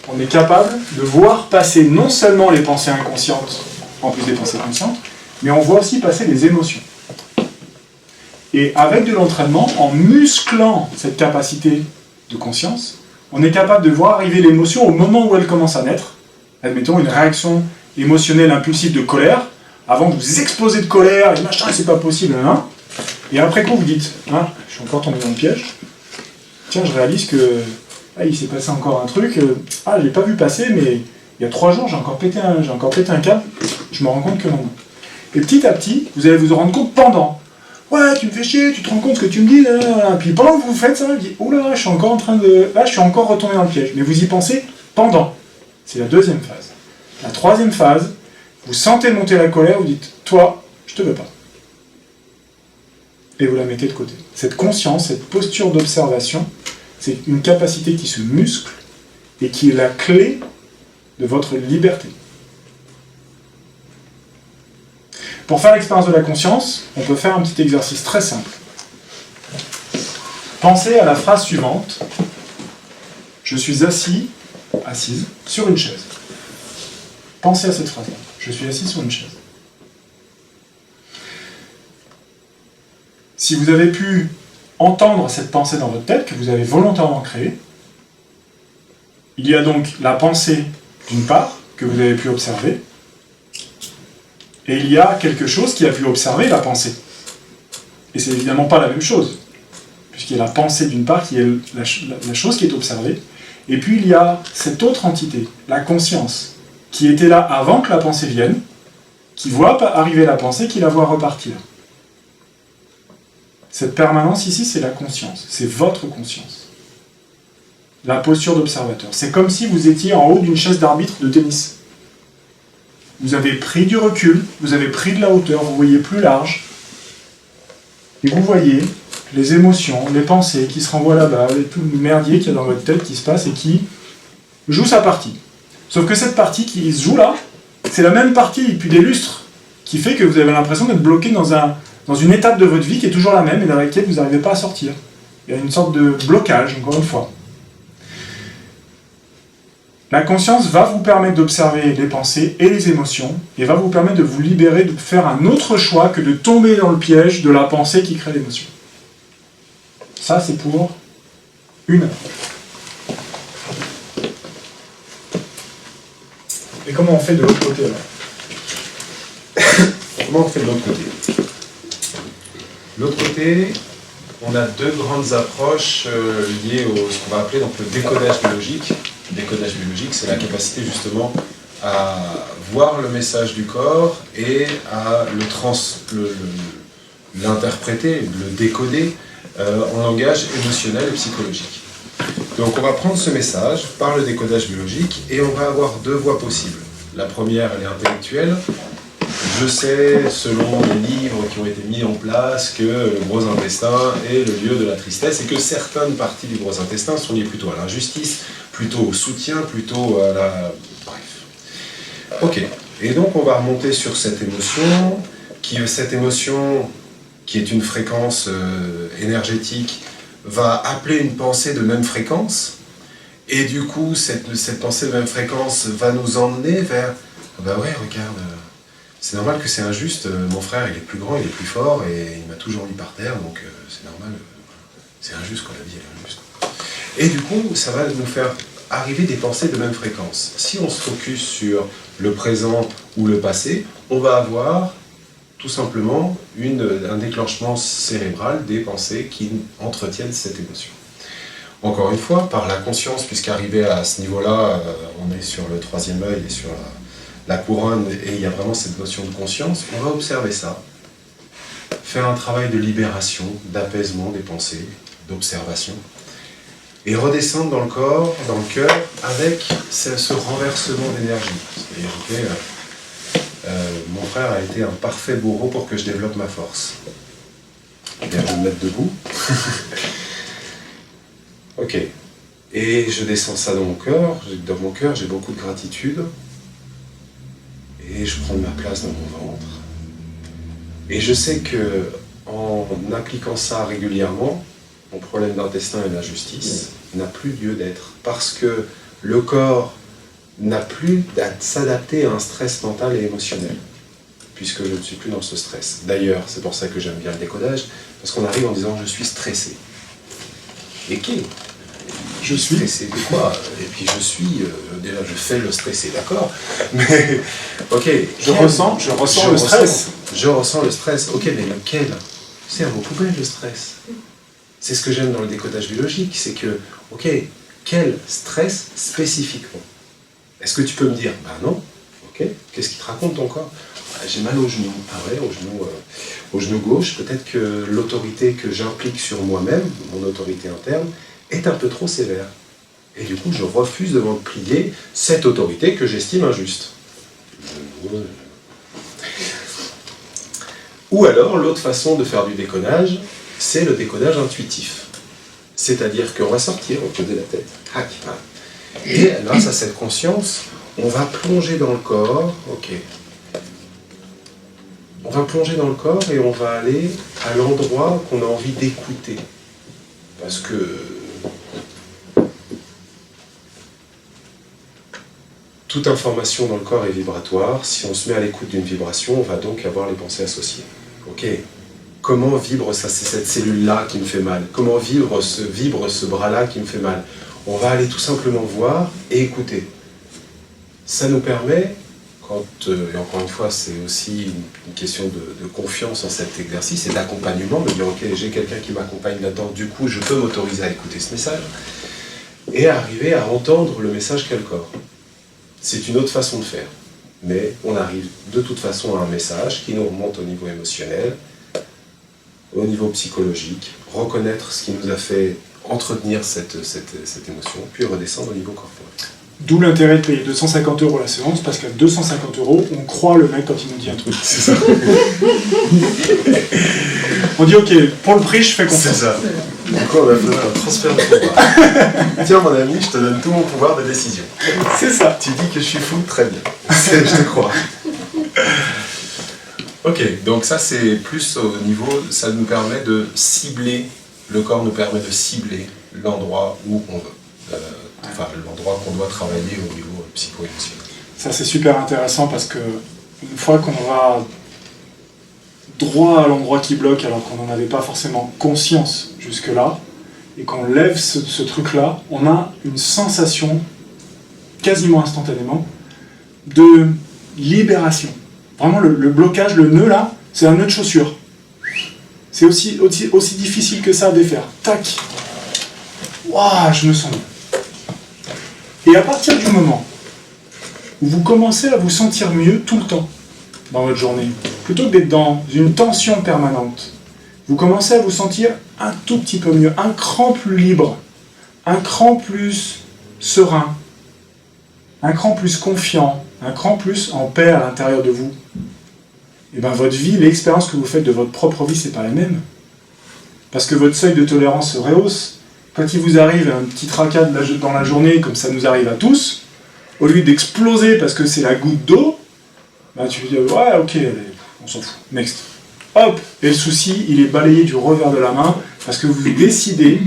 on est capable de voir passer non seulement les pensées inconscientes, en plus des pensées conscientes, mais on voit aussi passer les émotions. Et avec de l'entraînement, en musclant cette capacité de conscience, on est capable de voir arriver l'émotion au moment où elle commence à naître. Admettons une réaction émotionnelle impulsive de colère, avant que vous explosez de colère, et machin, c'est pas possible, hein. Et après coup, vous dites, ah, je suis encore tombé dans le piège. Tiens, je réalise que il s'est passé encore un truc. Je l'ai pas vu passer, mais il y a 3 jours, j'ai encore pété un câble. Je me rends compte que non. Et petit à petit, vous allez vous rendre compte pendant. Ouais, tu me fais chier, tu te rends compte ce que tu me dis, là, là, là. Puis pendant que vous faites ça, vous dites, oh là, je suis encore en train de... Là, je suis encore retourné dans le piège. Mais vous y pensez pendant. C'est la deuxième phase. La troisième phase, vous sentez monter la colère, vous dites, toi, je te veux pas. Et vous la mettez de côté. Cette conscience, cette posture d'observation, c'est une capacité qui se muscle et qui est la clé de votre liberté. Pour faire l'expérience de la conscience, on peut faire un petit exercice très simple. Pensez à la phrase suivante. Je suis assise, sur une chaise. Pensez à cette phrase-là. Je suis assis sur une chaise. Si vous avez pu entendre cette pensée dans votre tête, que vous avez volontairement créée, il y a donc la pensée d'une part, que vous avez pu observer, et il y a quelque chose qui a pu observer la pensée. Et c'est évidemment pas la même chose, puisqu'il y a la pensée d'une part qui est la chose qui est observée, et puis il y a cette autre entité, la conscience, qui était là avant que la pensée vienne, qui voit arriver la pensée, qui la voit repartir. Cette permanence ici, c'est la conscience, c'est votre conscience. La posture d'observateur. C'est comme si vous étiez en haut d'une chaise d'arbitre de tennis. Vous avez pris du recul, vous avez pris de la hauteur, vous voyez plus large, et vous voyez les émotions, les pensées qui se renvoient là-bas, et tout le merdier qu'il y a dans votre tête qui se passe et qui joue sa partie. Sauf que cette partie qui se joue là, c'est la même partie depuis des lustres, qui fait que vous avez l'impression d'être bloqué dans une étape de votre vie qui est toujours la même et dans laquelle vous n'arrivez pas à sortir. Il y a une sorte de blocage, encore une fois. La conscience va vous permettre d'observer les pensées et les émotions, et va vous permettre de vous libérer, de faire un autre choix que de tomber dans le piège de la pensée qui crée l'émotion. Ça, c'est pour une heure. Et comment on fait de l'autre côté alors? Comment on fait de l'autre côté? L'autre côté, on a deux grandes approches liées au ce qu'on va appeler donc, le décodage biologique. Le décodage biologique, c'est la capacité justement à voir le message du corps et à l'interpréter, le décoder en langage émotionnel et psychologique. Donc on va prendre ce message par le décodage biologique et on va avoir deux voies possibles. La première, elle est intellectuelle. Je sais, selon les livres qui ont été mis en place, que le gros intestin est le lieu de la tristesse et que certaines parties du gros intestin sont liées plutôt à l'injustice, plutôt au soutien, plutôt à la... Bref. Ok. Et donc on va remonter sur cette émotion, qui est une fréquence énergétique, va appeler une pensée de même fréquence, et du coup cette pensée de même fréquence va nous emmener vers... Bah ouais, regarde... C'est normal que c'est injuste, mon frère il est plus grand, il est plus fort et il m'a toujours mis par terre, donc c'est normal, c'est injuste quoi, la vie elle est injuste. Et du coup, ça va nous faire arriver des pensées de même fréquence. Si on se focus sur le présent ou le passé, on va avoir tout simplement un déclenchement cérébral des pensées qui entretiennent cette émotion. Encore une fois, par la conscience, puisqu'arrivé à ce niveau-là, on est sur le troisième œil et sur la couronne, et il y a vraiment cette notion de conscience, on va observer ça, faire un travail de libération, d'apaisement des pensées, d'observation, et redescendre dans le corps, dans le cœur, avec ce renversement d'énergie. C'est-à-dire que mon frère a été un parfait bourreau pour que je développe ma force. Eh bien, je vais me mettre debout. Ok. Et je descends ça dans mon cœur. Dans mon cœur, j'ai beaucoup de gratitude. Et je prends ma place dans mon ventre. Et je sais que en appliquant ça régulièrement, mon problème d'intestin et d'injustice n'a plus lieu d'être. Parce que le corps n'a plus à s'adapter à un stress mental et émotionnel. Puisque je ne suis plus dans ce stress. D'ailleurs, c'est pour ça que j'aime bien le décodage, parce qu'on arrive en disant « je suis stressé ». Et qui ? Je suis stressé de quoi? Et puis je suis, déjà je fais le stressé, d'accord? Mais, ok. Je ressens le stress. Je ressens le stress, ok, mais lequel? C'est un mot poubelle, le stress. C'est ce que j'aime dans le décodage biologique, c'est que, ok, quel stress spécifiquement? Est-ce que tu peux me dire? Ben non, ok, qu'est-ce qui te raconte ton corps? J'ai mal au genou. Ah ouais, au genou gauche. Peut-être que l'autorité que j'implique sur moi-même, mon autorité interne, est un peu trop sévère. Et du coup, je refuse de me plier cette autorité que j'estime injuste. Ou alors, l'autre façon de faire du déconnage, c'est le déconnage intuitif. C'est-à-dire qu'on va sortir, on va poser la tête, hack, hack. Et grâce à cette conscience, on va plonger dans le corps, ok. On va plonger dans le corps et on va aller à l'endroit qu'on a envie d'écouter. Parce que toute information dans le corps est vibratoire. Si on se met à l'écoute d'une vibration, on va donc avoir les pensées associées. Ok, comment vibre ça, c'est cette cellule-là qui me fait mal? Comment vibre ce bras-là qui me fait mal? On va aller tout simplement voir et écouter. Ça nous permet, et encore une fois, c'est aussi une question de confiance en cet exercice et d'accompagnement, de dire ok, j'ai quelqu'un qui m'accompagne là-dedans, du coup je peux m'autoriser à écouter ce message, et arriver à entendre le message qu'est le corps. C'est une autre façon de faire, mais on arrive de toute façon à un message qui nous remonte au niveau émotionnel, au niveau psychologique, reconnaître ce qui nous a fait entretenir cette émotion, puis redescendre au niveau corporel. D'où l'intérêt de payer 250 € la séance, parce qu'à 250 €, on croit le mec quand il nous dit un truc. C'est ça. On dit ok, pour le prix, je fais confiance. C'est ça. Du coup, on a fait un transfert de pouvoir. Tiens, mon ami, je te donne tout mon pouvoir de décision. C'est ça. Tu dis que je suis fou, très bien. Je te crois. Ok, donc ça c'est plus au niveau, ça nous permet de cibler, le corps nous permet de cibler l'endroit où on veut. Enfin, l'endroit qu'on doit travailler au niveau psycho-émotionnel. Ça c'est super intéressant parce que une fois qu'on va droit à l'endroit qui bloque alors qu'on n'en avait pas forcément conscience jusque-là, et qu'on lève ce truc-là, on a une sensation quasiment instantanément de libération. Vraiment le blocage, le nœud là, c'est un nœud de chaussure. C'est aussi difficile que ça à défaire. Tac. Waouh, je me sens bien. Et à partir du moment où vous commencez à vous sentir mieux tout le temps dans votre journée, plutôt que d'être dans une tension permanente, vous commencez à vous sentir un tout petit peu mieux, un cran plus libre, un cran plus serein, un cran plus confiant, un cran plus en paix à l'intérieur de vous. Et bien votre vie, l'expérience que vous faites de votre propre vie, c'est pas la même. Parce que votre seuil de tolérance se rehausse. Quand il vous arrive un petit tracas dans la journée, comme ça nous arrive à tous, au lieu d'exploser parce que c'est la goutte d'eau, bah tu dis ouais ok, allez, on s'en fout, next. Hop, et le souci, il est balayé du revers de la main parce que vous décidez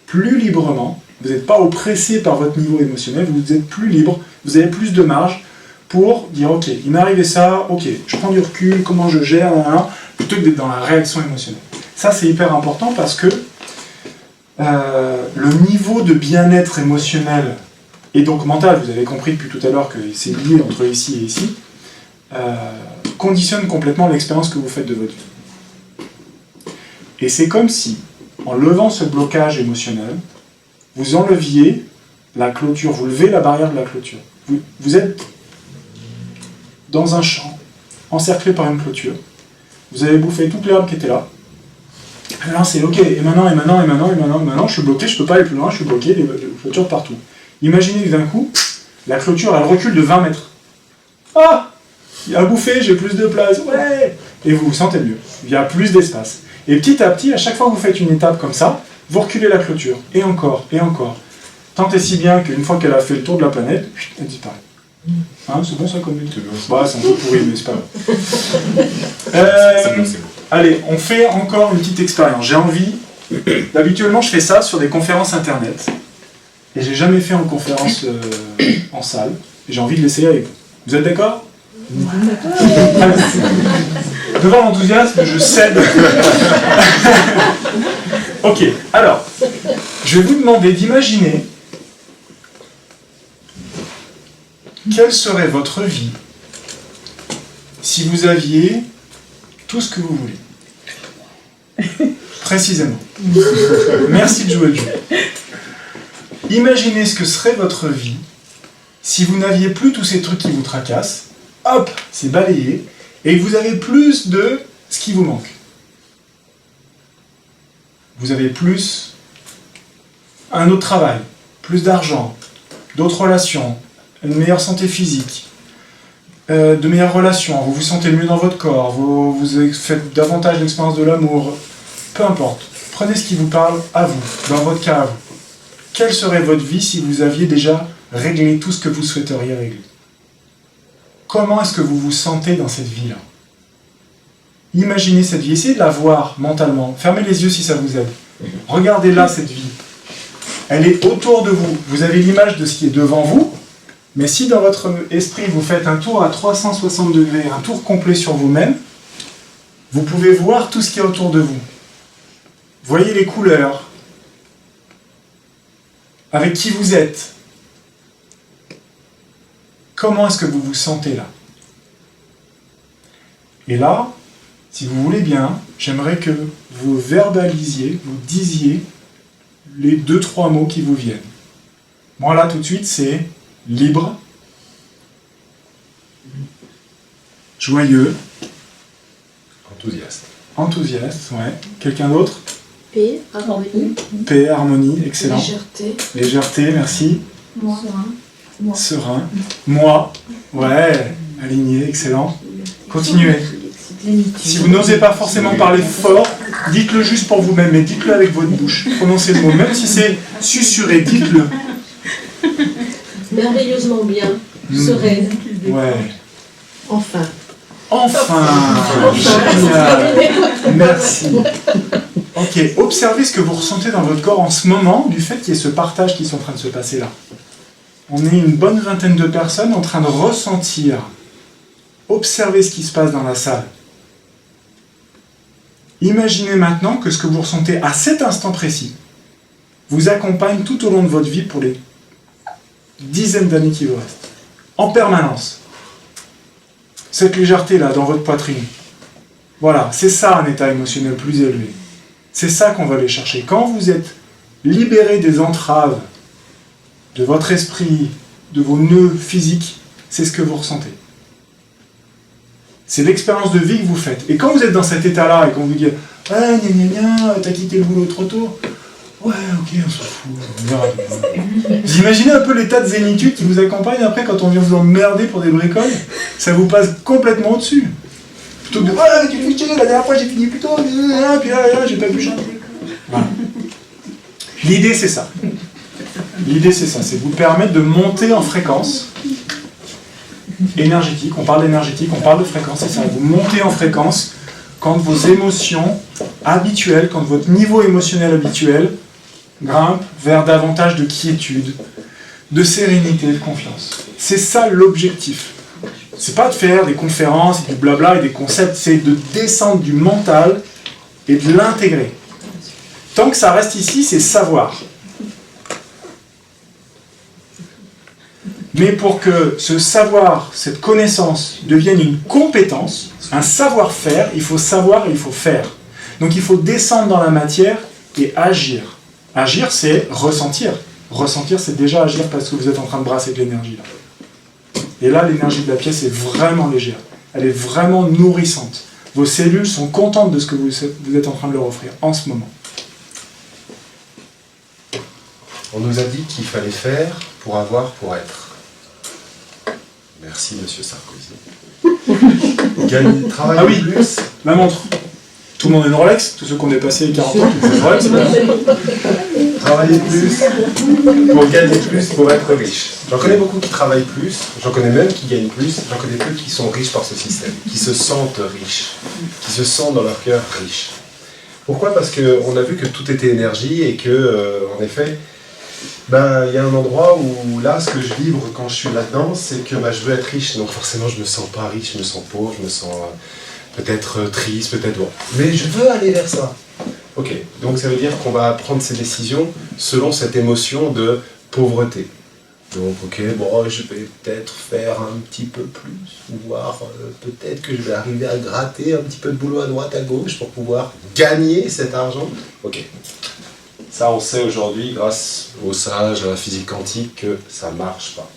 plus librement, vous n'êtes pas oppressé par votre niveau émotionnel, vous êtes plus libre, vous avez plus de marge pour dire ok, il m'est arrivé ça, ok, je prends du recul, comment je gère, plutôt que d'être dans la réaction émotionnelle. Ça c'est hyper important parce que le niveau de bien-être émotionnel et donc mental, vous avez compris depuis tout à l'heure que c'est lié entre ici et ici, conditionne complètement l'expérience que vous faites de votre vie. Et c'est comme si, en levant ce blocage émotionnel, vous enleviez la clôture, vous levez la barrière de la clôture. Vous êtes dans un champ, encerclé par une clôture, vous avez bouffé toute l'herbe qui était là. Alors c'est ok, et maintenant, je suis bloqué, je peux pas aller plus loin, je suis bloqué, des clôtures partout. Imaginez que d'un coup, la clôture, elle recule de 20 mètres. Ah, il a bouffé, j'ai plus de place, ouais. Et vous vous sentez mieux, il y a plus d'espace. Et petit à petit, à chaque fois que vous faites une étape comme ça, vous reculez la clôture, et encore, et encore. Tant et si bien qu'une fois qu'elle a fait le tour de la planète, elle disparaît. Hein, c'est bon ça comme but? Bah, c'est un peu pourri, mais c'est pas grave. C'est bon. Allez, on fait encore une petite expérience. J'ai envie, habituellement je fais ça sur des conférences internet, et j'ai jamais fait en conférence en salle, et j'ai envie de l'essayer avec vous. Vous êtes d'accord? Allez. Devant l'enthousiasme, je cède. Ok, alors, je vais vous demander d'imaginer quelle serait votre vie si vous aviez tout ce que vous voulez. Précisément. Merci de jouer le jeu. Imaginez ce que serait votre vie si vous n'aviez plus tous ces trucs qui vous tracassent. Hop, c'est balayé. et que vous avez plus de ce qui vous manque. Vous avez plus un autre travail, plus d'argent, d'autres relations, une meilleure santé physique, de meilleures relations, vous vous sentez mieux dans votre corps, vous faites davantage l'expérience de l'amour, peu importe. Prenez ce qui vous parle à vous, dans votre cas à vous. Quelle serait votre vie si vous aviez déjà réglé tout ce que vous souhaiteriez régler? Comment est-ce que vous vous sentez dans cette vie-là? Imaginez cette vie, essayez de la voir mentalement. Fermez les yeux si ça vous aide. Regardez là cette vie. Elle est autour de vous. Vous avez l'image de ce qui est devant vous, mais si dans votre esprit vous faites un tour à 360 degrés, un tour complet sur vous-même, vous pouvez voir tout ce qui est autour de vous. Voyez les couleurs, avec qui vous êtes. Comment est-ce que vous vous sentez là? Et là, si vous voulez bien, j'aimerais que vous verbalisiez, vous disiez les 2-3 mots qui vous viennent. Moi là tout de suite c'est libre, joyeux, enthousiaste, ouais. Quelqu'un d'autre? Paix, harmonie. Paix, harmonie, excellent. Légèreté. Légèreté, merci. Moi. Serein. Moi, ouais. Aligné, excellent. Continuez. Si vous n'osez pas forcément parler fort, dites-le juste pour vous-même, mais dites-le avec votre bouche. Prononcez le mot, même si c'est susurré, dites-le. Merveilleusement bien, sereine. Ouais. Enfin. Enfin, génial. Merci. Ok, observez ce que vous ressentez dans votre corps en ce moment, du fait qu'il y ait ce partage qui est en train de se passer là. On est une bonne vingtaine de personnes en train de ressentir. Observez ce qui se passe dans la salle. Imaginez maintenant que ce que vous ressentez à cet instant précis vous accompagne tout au long de votre vie pour les dizaines d'années qui vous restent. En permanence. Cette légèreté-là dans votre poitrine. Voilà, c'est ça un état émotionnel plus élevé. C'est ça qu'on va aller chercher. Quand vous êtes libéré des entraves de votre esprit, de vos nœuds physiques, c'est ce que vous ressentez. C'est l'expérience de vie que vous faites. Et quand vous êtes dans cet état-là et qu'on vous dit « Ah, gna gna gna, t'as quitté le boulot trop tôt », ouais, ok, on s'en fout, on verra demain. Vous imaginez un peu l'état de zénitude qui vous accompagne après quand on vient vous emmerder pour des bricoles? Ça vous passe complètement au-dessus. Plutôt que de « Ah, tu fais chier, la dernière fois j'ai fini plus tôt, puis là, j'ai pas pu chanter. » Voilà. L'idée c'est ça. L'idée c'est ça, c'est vous permettre de monter en fréquence énergétique. On parle d'énergétique, on parle de fréquence, c'est ça. Vous montez en fréquence quand vos émotions habituelles, quand votre niveau émotionnel habituel grimpe vers davantage de quiétude, de sérénité, de confiance. C'est ça l'objectif. C'est pas de faire des conférences et du blabla et des concepts, c'est de descendre du mental et de l'intégrer. Tant que ça reste ici, c'est savoir. Mais pour que ce savoir, cette connaissance devienne une compétence, un savoir-faire, il faut savoir et il faut faire. Donc il faut descendre dans la matière et agir. Agir, c'est ressentir. Ressentir, c'est déjà agir parce que vous êtes en train de brasser de l'énergie là. Et là, l'énergie de la pièce est vraiment légère. Elle est vraiment nourrissante. Vos cellules sont contentes de ce que vous êtes en train de leur offrir en ce moment. On nous a dit qu'il fallait faire pour avoir pour être. Merci, monsieur Sarkozy. Travailler plus. La montre. Tout le monde a une Rolex, tous ceux qui ont dépassé les 40 ans, c'est vrai, c'est bien. Travailler plus pour gagner plus, pour être riche. J'en connais beaucoup qui travaillent plus, j'en connais même qui gagnent plus, j'en connais peu qui sont riches par ce système, qui se sentent riches, qui se sentent dans leur cœur riches. Pourquoi? Parce qu'on a vu que tout était énergie et que, en effet, il y a un endroit où là, ce que je vibre quand je suis là-dedans, c'est que je veux être riche. Donc forcément, je me sens pas riche, je me sens pauvre, je me sens peut-être triste, peut-être bon. Mais je veux aller vers ça. Ok, donc ça veut dire qu'on va prendre ses décisions selon cette émotion de pauvreté. Donc ok, bon, je vais peut-être faire un petit peu plus, voire peut-être que je vais arriver à gratter un petit peu de boulot à droite, à gauche pour pouvoir gagner cet argent. Ok. Ça, on sait aujourd'hui, grâce aux sages, à la physique quantique, que ça ne marche pas.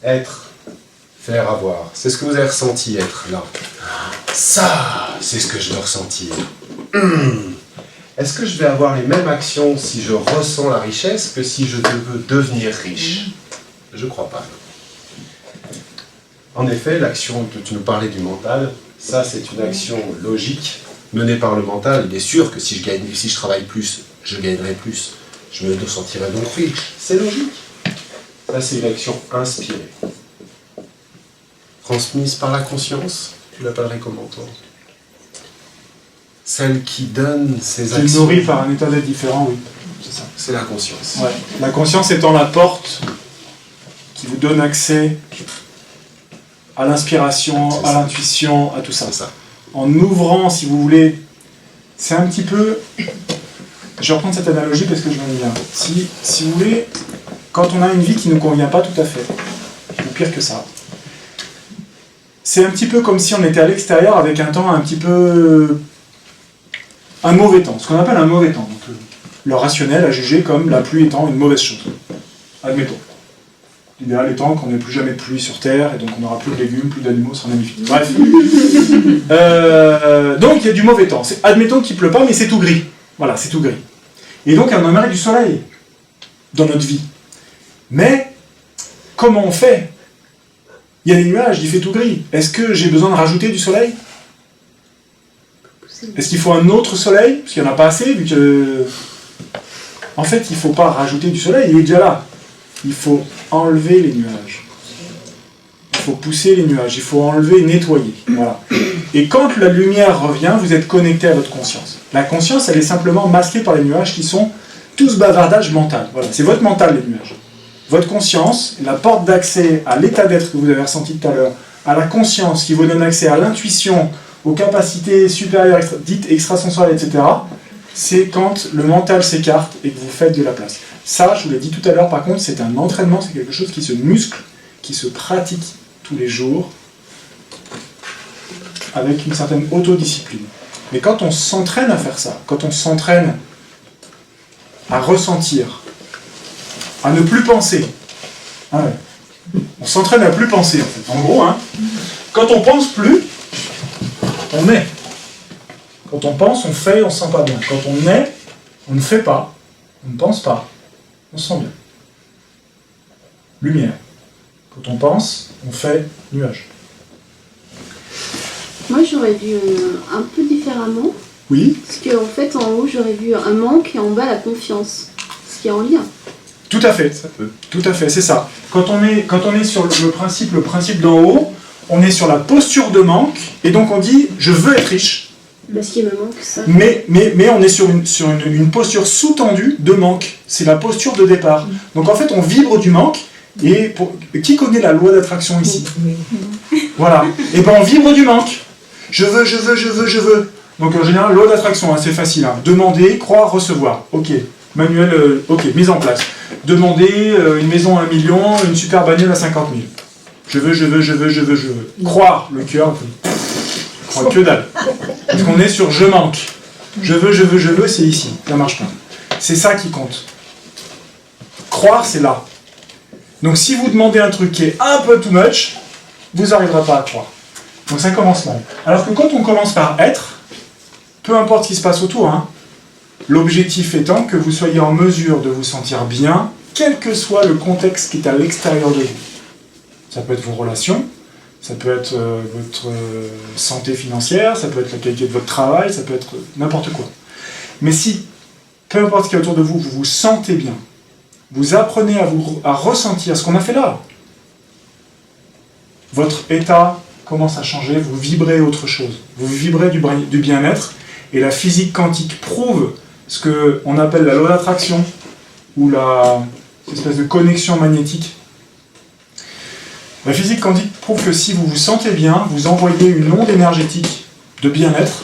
Être, faire avoir. C'est ce que vous avez ressenti être là. Ça, c'est ce que je veux ressentir. Est-ce que je vais avoir les mêmes actions si je ressens la richesse que si je veux devenir riche? Je crois pas. En effet, l'action, tu nous parlais du mental, ça c'est une action logique menée par le mental. Il est sûr que si je travaille plus, je gagnerai plus. Je me sentirai donc riche. C'est logique. Ça c'est une action inspirée. Transmise par la conscience, tu l'appellerais comment toi? Celle qui donne ses Qui actions. nourrit par un état d'être différent, oui. C'est ça. C'est la conscience. Ouais. La conscience étant la porte qui vous donne accès à l'inspiration, C'est à ça. l'intuition, à tout ça. C'est ça. En ouvrant, si vous voulez, c'est un petit peu... Je vais reprendre cette analogie parce que je m'aime bien. Si vous voulez, quand on a une vie qui ne nous convient pas tout à fait, ou pire que ça, c'est un petit peu comme si on était à l'extérieur avec un temps un petit peu... un mauvais temps, ce qu'on appelle un mauvais temps. Donc, le rationnel a jugé comme la pluie étant une mauvaise chose. Admettons. L'idéal étant qu'on n'ait plus jamais de pluie sur Terre, et donc on n'aura plus de légumes, plus d'animaux, ce sera magnifique. Bref. Donc il y a du mauvais temps. Admettons qu'il ne pleut pas, mais c'est tout gris. Voilà, c'est tout gris. Et donc on aimerait du soleil dans notre vie. Mais, comment on fait? Il y a des nuages, il fait tout gris. Est-ce que j'ai besoin de rajouter du soleil? Est-ce qu'il faut un autre soleil? Parce qu'il n'y en a pas assez, vu que... En fait, il ne faut pas rajouter du soleil, il est déjà là. Il faut enlever les nuages. Il faut pousser les nuages, il faut enlever, nettoyer. Voilà. Et quand la lumière revient, vous êtes connecté à votre conscience. La conscience, elle est simplement masquée par les nuages qui sont tout ce bavardage mental. Voilà. C'est votre mental, les nuages. Votre conscience, la porte d'accès à l'état d'être que vous avez ressenti tout à l'heure, à la conscience qui vous donne accès à l'intuition, aux capacités supérieures, dites extrasensorielles, etc., c'est quand le mental s'écarte et que vous faites de la place. Ça, je vous l'ai dit tout à l'heure, par contre, c'est un entraînement, c'est quelque chose qui se muscle, qui se pratique tous les jours, avec une certaine autodiscipline. Mais quand on s'entraîne à faire ça, quand on s'entraîne à ressentir, à ne plus penser, ah ouais. On s'entraîne à plus penser, en fait. En gros, hein, quand on pense plus, on est. Quand on pense, on fait, on se sent pas bien. Quand on est, on ne fait pas, on ne pense pas, on se sent bien. Lumière. Quand on pense, on fait nuage. Moi, j'aurais vu un peu différemment. Oui, Parce qu'en fait, en haut, j'aurais vu un manque et en bas, la confiance. Ce qui est en lien. tout à fait. Tout à fait, c'est ça. Quand on est sur le principe d'en haut, on est sur la posture de manque, et donc on dit « je veux être riche ». Parce qu'il me manque ça. Mais on est sur une posture sous-tendue de manque. C'est la posture de départ. Donc en fait, on vibre du manque. Et qui connaît la loi d'attraction ici? Voilà. Et ben on vibre du manque. Je veux. Donc en général, loi d'attraction, hein, c'est facile. Hein. Demander, croire, recevoir. Ok. Manuel, ok, mise en place. Demander une maison à 1 million, une super bagnole à 50 000. Je veux. Croire, le cœur. Croire que dalle. Parce qu'on est sur je manque. Je veux, c'est ici. Ça marche pas. C'est ça qui compte. Croire, c'est là. Donc si vous demandez un truc qui est un peu too much, vous n'arriverez pas à croire. Donc ça commence mal. Alors que quand on commence par être, peu importe ce qui se passe autour, hein, l'objectif étant que vous soyez en mesure de vous sentir bien, quel que soit le contexte qui est à l'extérieur de vous. Ça peut être vos relations, ça peut être votre santé financière, ça peut être la qualité de votre travail, ça peut être n'importe quoi. Mais si, peu importe ce qui est autour de vous, vous vous sentez bien, vous apprenez à ressentir ce qu'on a fait là. Votre état commence à changer, vous vibrez autre chose. Vous vibrez du bien-être, et la physique quantique prouve ce qu'on appelle la loi d'attraction, ou cette espèce de connexion magnétique. La physique quantique prouve que si vous vous sentez bien, vous envoyez une onde énergétique de bien-être,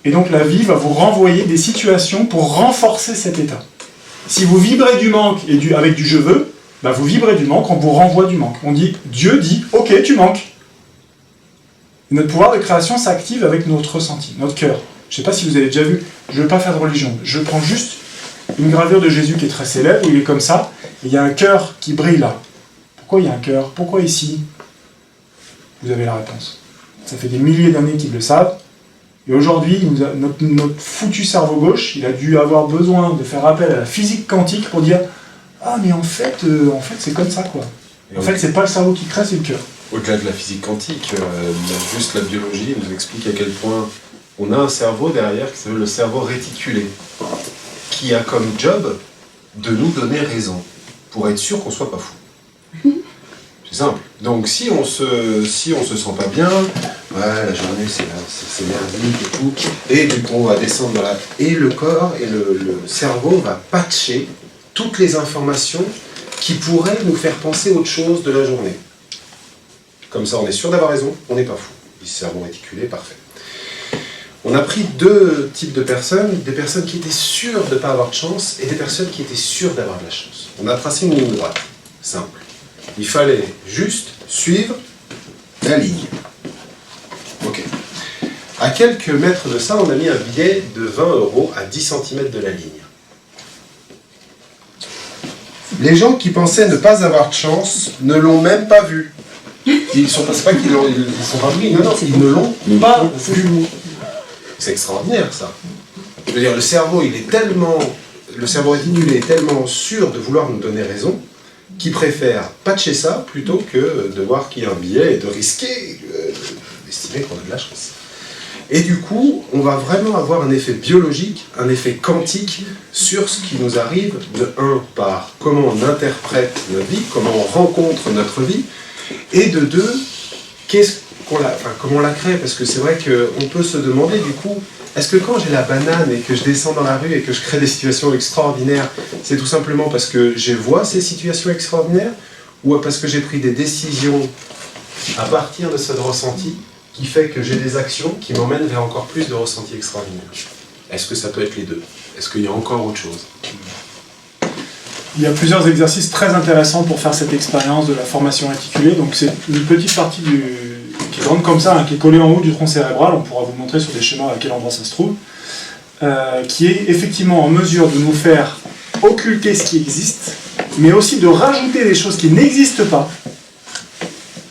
et donc la vie va vous renvoyer des situations pour renforcer cet état. Si vous vibrez du manque avec du je veux, bah vous vibrez du manque, on vous renvoie du manque. Dieu dit, ok, tu manques. Et notre pouvoir de création s'active avec notre ressenti, notre cœur. Je ne sais pas si vous avez déjà vu, je ne veux pas faire de religion, je prends juste une gravure de Jésus qui est très célèbre, où il est comme ça, et il y a un cœur qui brille là. Pourquoi il y a un cœur? Pourquoi ici? vous avez la réponse. Ça fait des milliers d'années qu'ils le savent. Et aujourd'hui, notre foutu cerveau gauche, il a dû avoir besoin de faire appel à la physique quantique pour dire « Ah, mais en fait c'est comme ça, quoi. En fait, c'est pas le cerveau qui crée, c'est le cœur. » Au-delà de la physique quantique, juste la biologie nous explique à quel point on a un cerveau derrière qui s'appelle le cerveau réticulé, qui a comme job de nous donner raison, pour être sûr qu'on soit pas fou. C'est simple. Donc si on se sent pas bien, ouais, la journée c'est merdique et tout, et du coup on va descendre dans la... Et le corps et le cerveau va patcher toutes les informations qui pourraient nous faire penser autre chose de la journée. Comme ça on est sûr d'avoir raison, on n'est pas fou. Le cerveau réticulé, parfait. On a pris deux types de personnes, des personnes qui étaient sûres de ne pas avoir de chance et des personnes qui étaient sûres d'avoir de la chance. On a tracé une ligne droite, simple. Il fallait juste suivre la ligne. Ok. À quelques mètres de ça, on a mis un billet de 20 € à 10 cm de la ligne. Les gens qui pensaient ne pas avoir de chance ne l'ont même pas vu. C'est pas qu'ils sont pas pris, non, ils ne l'ont pas vu. C'est extraordinaire, ça. Je veux dire, le cerveau réticulé est tellement sûr de vouloir nous donner raison qu'il préfère patcher ça plutôt que de voir qu'il y a un billet et de risquer d'estimer qu'on a de la chance. Et du coup, on va vraiment avoir un effet biologique, un effet quantique sur ce qui nous arrive, de un, par comment on interprète notre vie, comment on rencontre notre vie, et de deux, comment on la crée, parce que c'est vrai qu'on peut se demander du coup, est-ce que quand j'ai la banane et que je descends dans la rue et que je crée des situations extraordinaires, c'est tout simplement parce que je vois ces situations extraordinaires, ou parce que j'ai pris des décisions à partir de ce ressenti qui fait que j'ai des actions qui m'emmènent vers encore plus de ressentis extraordinaires? Est-ce que ça peut être les deux? Est-ce qu'il y a encore autre chose? Il y a plusieurs exercices très intéressants pour faire cette expérience de la formation réticulée. Donc c'est une petite partie qui est grande comme ça, qui est collée en haut du tronc cérébral. On pourra vous montrer sur des schémas à quel endroit ça se trouve. Qui est effectivement en mesure de nous faire occulter ce qui existe, mais aussi de rajouter des choses qui n'existent pas,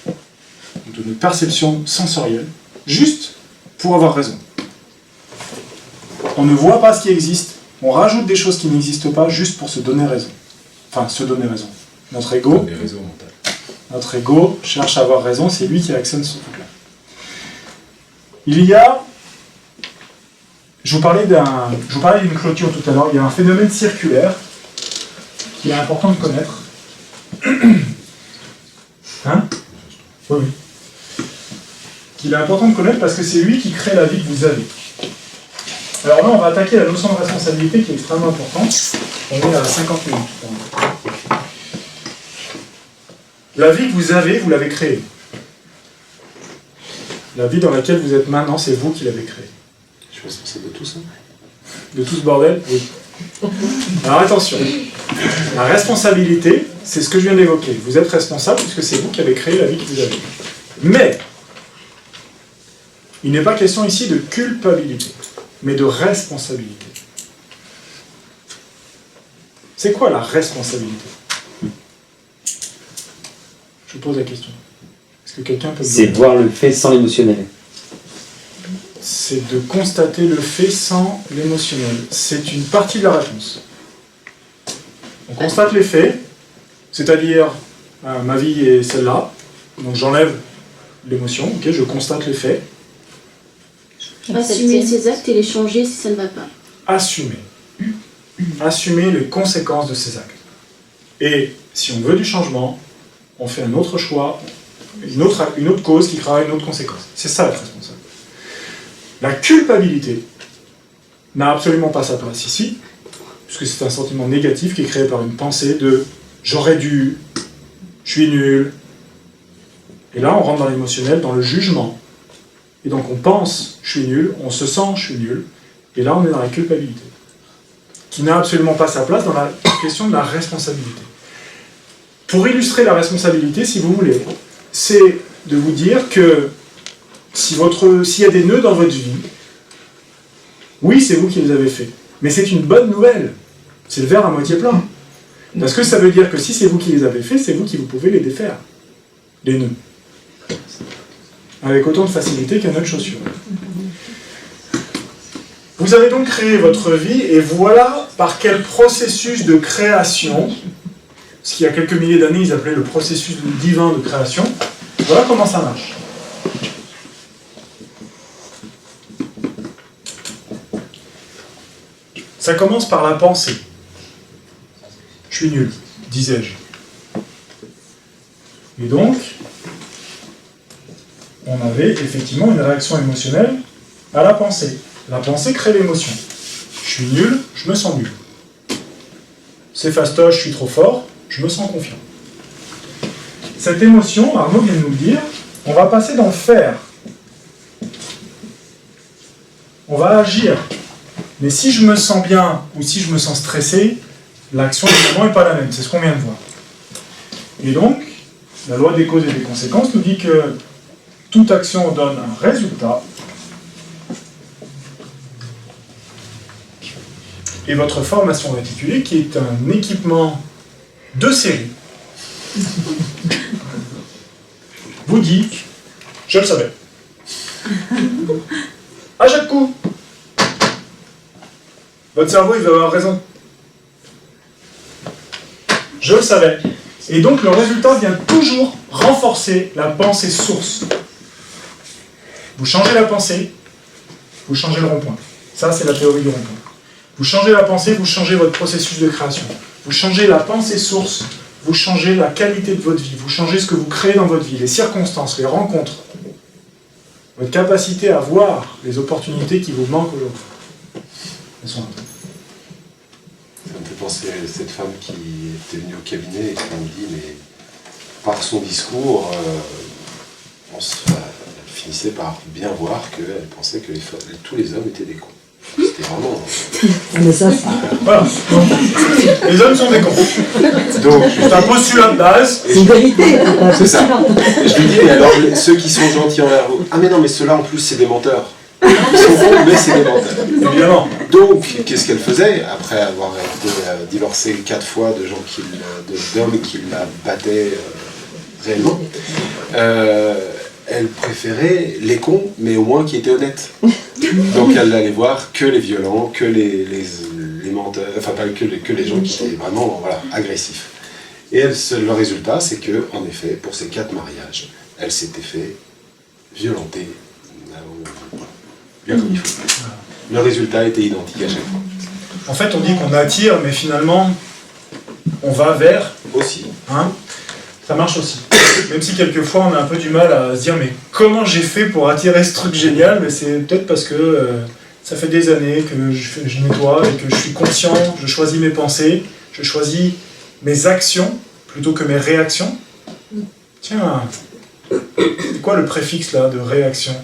de notre perception sensorielle, juste pour avoir raison. On ne voit pas ce qui existe, on rajoute des choses qui n'existent pas juste pour se donner raison. Enfin, se donner raison. Notre ego cherche à avoir raison, c'est lui qui actionne ce truc-là. Je vous parlais d'une clôture tout à l'heure, il y a un phénomène circulaire qu'il est important de connaître. Hein? Oui. Qu'il est important de connaître parce que c'est lui qui crée la vie que vous avez. Alors là, on va attaquer la notion de responsabilité qui est extrêmement importante. On est à 50 minutes. La vie que vous avez, vous l'avez créée. La vie dans laquelle vous êtes maintenant, c'est vous qui l'avez créée. Je suis responsable de tout ça. De tout ce bordel? Oui. Alors attention, la responsabilité, c'est ce que je viens d'évoquer. Vous êtes responsable puisque c'est vous qui avez créé la vie que vous avez. Mais, il n'est pas question ici de culpabilité, mais de responsabilité. C'est quoi la responsabilité? Je vous pose la question. Est-ce que quelqu'un peut me C'est dire? voir le fait sans l'émotionnel. C'est de constater le fait sans l'émotionnel. C'est une partie de la réponse. On constate les faits, c'est-à-dire ma vie est celle-là, donc j'enlève l'émotion, ok, je constate les faits. Assumer ses actes et les changer si ça ne va pas. Assumer. Assumer les conséquences de ces actes. Et si on veut du changement, on fait un autre choix, une autre cause qui créera une autre conséquence. C'est ça être responsable. La culpabilité n'a absolument pas sa place ici, puisque c'est un sentiment négatif qui est créé par une pensée de « j'aurais dû »,« je suis nul ». Et là, on rentre dans l'émotionnel, dans le jugement. Et donc on pense « je suis nul », on se sent « je suis nul », et là on est dans la culpabilité, qui n'a absolument pas sa place dans la question de la responsabilité. Pour illustrer la responsabilité, si vous voulez, c'est de vous dire que s'il y a des nœuds dans votre vie, oui, c'est vous qui les avez faits. Mais c'est une bonne nouvelle. C'est le verre à moitié plein. Parce que ça veut dire que si c'est vous qui les avez faits, c'est vous qui vous pouvez les défaire. Les nœuds. avec autant de facilité qu'un autre chaussure. Vous avez donc créé votre vie, et voilà par quel processus de création, ce qu'il y a quelques milliers d'années ils appelaient le processus divin de création, voilà comment ça marche. Ça commence par la pensée. Je suis nul, disais-je. Et donc, on avait effectivement une réaction émotionnelle à la pensée. La pensée crée l'émotion. Je suis nul, je me sens nul. C'est fastoche, je suis trop fort, je me sens confiant. Cette émotion, Arnaud vient de nous le dire, on va passer dans le faire. On va agir. Mais si je me sens bien ou si je me sens stressé, l'action évidemment n'est pas la même. C'est ce qu'on vient de voir. Et donc, la loi des causes et des conséquences nous dit que toute action donne un résultat. Et votre formation réticulée, qui est un équipement de série, vous dit, je le savais. À chaque coup, votre cerveau, il va avoir raison. Je le savais. Et donc, le résultat vient toujours renforcer la pensée source. Vous changez la pensée, vous changez le rond-point. Ça, c'est la théorie du rond-point. Vous changez la pensée, vous changez votre processus de création. Vous changez la pensée source, vous changez la qualité de votre vie, vous changez ce que vous créez dans votre vie, les circonstances, les rencontres, votre capacité à voir les opportunités qui vous manquent aujourd'hui. Elles sont là. Ça me fait penser à cette femme qui était venue au cabinet et qui me dit, mais par son discours, elle finissait par bien voir qu'elle pensait que tous les hommes étaient des cons. C'était vraiment... Mais ça, Voilà. Donc, les hommes sont des cons. Donc, C'est un postulat de base. c'est une vérité. c'est ça. Et je lui dis, mais alors, ceux qui sont gentils envers vous, ah mais non, mais ceux-là en plus c'est des menteurs. Ils sont bons, mais c'est des menteurs. Évidemment. Donc, qu'est-ce qu'elle faisait, après avoir été divorcée 4 fois d'hommes qui la battaient réellement, elle préférait les cons, mais au moins qui étaient honnêtes. Donc elle n'allait voir que les violents, que les menteurs, enfin pas que les gens qui étaient vraiment agressifs. Et le résultat, c'est que, en effet, pour ces 4 mariages, elle s'était fait violenter, bien comme il faut. Le résultat était identique à chaque fois. En fait, on dit qu'on attire, mais finalement, on va vers. Aussi. Hein, ça marche aussi. Même si quelquefois, on a un peu du mal à se dire, mais comment j'ai fait pour attirer ce truc génial? Mais c'est peut-être parce que ça fait des années que je nettoie et que je suis conscient, je choisis mes pensées, je choisis mes actions plutôt que mes réactions. Tiens, c'est quoi le préfixe là de réaction?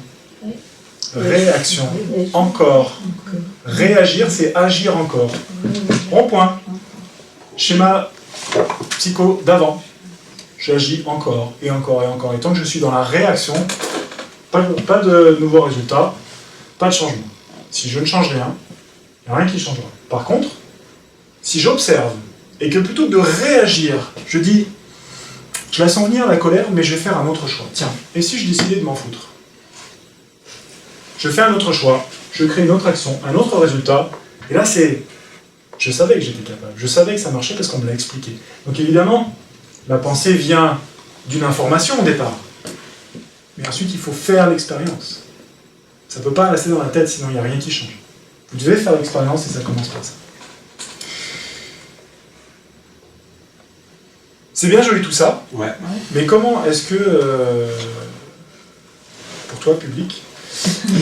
Réaction, encore. Réagir, c'est agir encore. Rond-point. Schéma psycho d'avant. J'agis encore, et encore, et encore. Et tant que je suis dans la réaction, pas de nouveaux résultats, pas de changement. Si je ne change rien, il n'y a rien qui changera. Par contre, si j'observe, et que plutôt que de réagir, je dis, je la sens venir la colère, mais je vais faire un autre choix. Tiens, et si je décidais de m'en foutre? Je fais un autre choix, je crée une autre action, un autre résultat, et là c'est... Je savais que j'étais capable, je savais que ça marchait parce qu'on me l'a expliqué. Donc évidemment, la pensée vient d'une information au départ, mais ensuite il faut faire l'expérience. Ça ne peut pas rester dans la tête, sinon il n'y a rien qui change. Vous devez faire l'expérience et ça commence par ça. C'est bien joli tout ça, Ouais. mais comment est-ce que, pour toi public,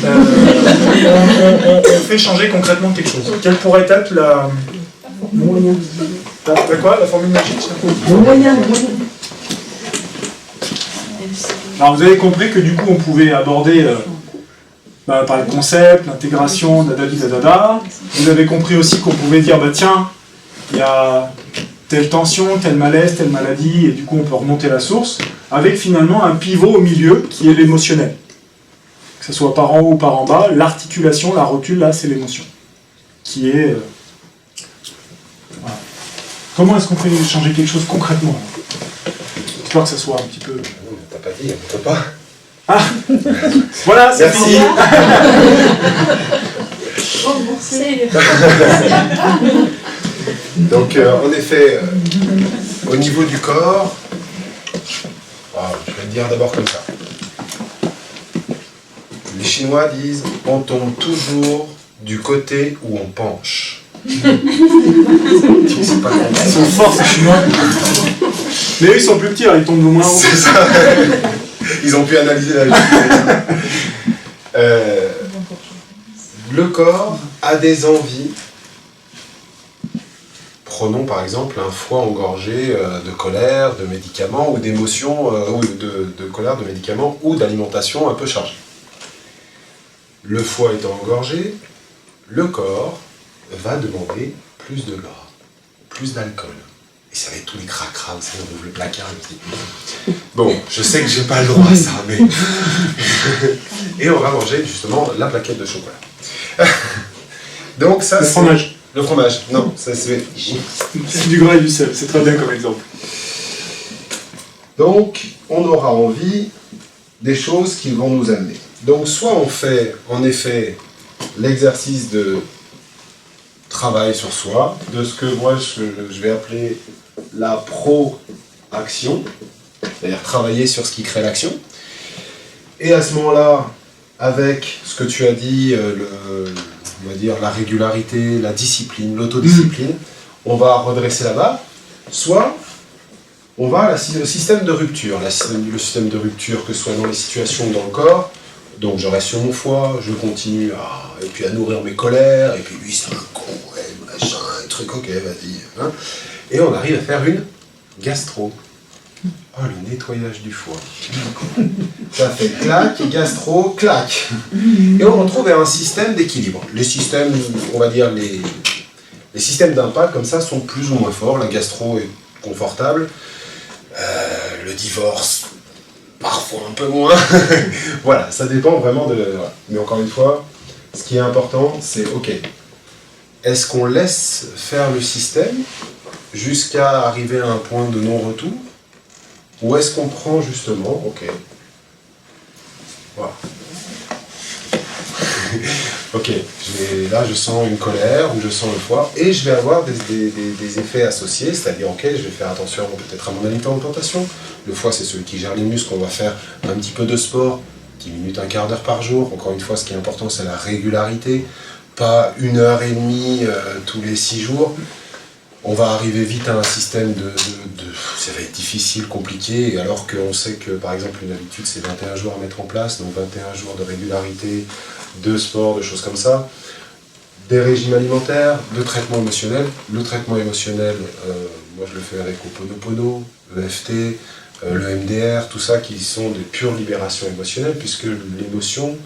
on fait changer concrètement quelque chose? Quelle pourrait être la formule magique? Le moyen. Alors vous avez compris que du coup on pouvait aborder par le concept, l'intégration, dadadadada. Vous avez compris aussi qu'on pouvait dire tiens, il y a telle tension, tel malaise, telle maladie, et du coup on peut remonter la source, avec finalement un pivot au milieu qui est l'émotionnel. Que ce soit par en haut ou par en bas, l'articulation, la rotule, là c'est l'émotion. Qui est... voilà. Comment est-ce qu'on fait changer quelque chose concrètement? J'espère que ça soit un petit peu... Non, mais t'as pas dit, on peut pas. Voilà, c'est Merci. fini. Donc, en effet, au niveau du corps, je vais le dire d'abord comme ça. Les Chinois disent on tombe toujours du côté où on penche. C'est pas Ils sont forts, ces Chinois. Mais eux, ils sont plus petits, alors ils tombent au moins haut. C'est ça. Ils ont pu analyser la vie. Le corps a des envies. Prenons par exemple un foie engorgé de colère, de médicaments ou d'émotions, ou de colère, de médicaments ou d'alimentation un peu chargée. Le foie étant engorgé, le corps va demander plus de gras, plus d'alcool. Et ça va être tous les cracras, vous savez, on ouvre le placard et on se dit bon, je sais que j'ai pas le droit à ça, mais... Et on va manger justement la plaquette de chocolat. Donc ça, Le fromage. Le fromage, non, ça c'est... C'est du gras et du sel, c'est très bien comme exemple. Donc, on aura envie des choses qui vont nous amener. Donc, soit on fait, en effet, l'exercice de travail sur soi, de ce que moi je vais appeler la pro-action, c'est-à-dire travailler sur ce qui crée l'action. Et à ce moment-là, avec ce que tu as dit, on va dire la régularité, la discipline, l'autodiscipline, on va redresser la barre, soit on va au système de rupture, le système de rupture que ce soit dans les situations dans le corps, donc je reste sur mon foie, je continue et puis à nourrir mes colères, et puis lui c'est un con, ouais, machin, un truc, ok, vas-y. Hein. Et on arrive à faire une gastro. Oh, le nettoyage du foie. Ça fait clac, gastro, clac. Et on retrouve un système d'équilibre. Les systèmes, on va dire, les systèmes d'impact comme ça sont plus ou moins forts. La gastro est confortable. Le divorce, parfois un peu moins. Voilà, ça dépend vraiment de... Voilà. Mais encore une fois, ce qui est important, c'est ok. Est-ce qu'on laisse faire le système jusqu'à arriver à un point de non-retour? Ou est-ce qu'on prend justement, ok, voilà. Ok, là je sens une colère ou je sens le foie et je vais avoir des effets associés, c'est-à-dire ok, je vais faire attention peut-être à mon alimentation. Le foie c'est celui qui gère les muscles, on va faire un petit peu de sport, 10 minutes, un quart d'heure par jour. Encore une fois, ce qui est important c'est la régularité, pas 1h30 tous les 6 jours. On va arriver vite à un système ça va être difficile, compliqué, alors qu'on sait que, par exemple, une habitude, c'est 21 jours à mettre en place, donc 21 jours de régularité, de sport, de choses comme ça, des régimes alimentaires, de traitement émotionnel. Le traitement émotionnel, moi je le fais avec Ho'oponopono, EFT, le MDR, tout ça, qui sont des pures libérations émotionnelles, puisque l'émotion,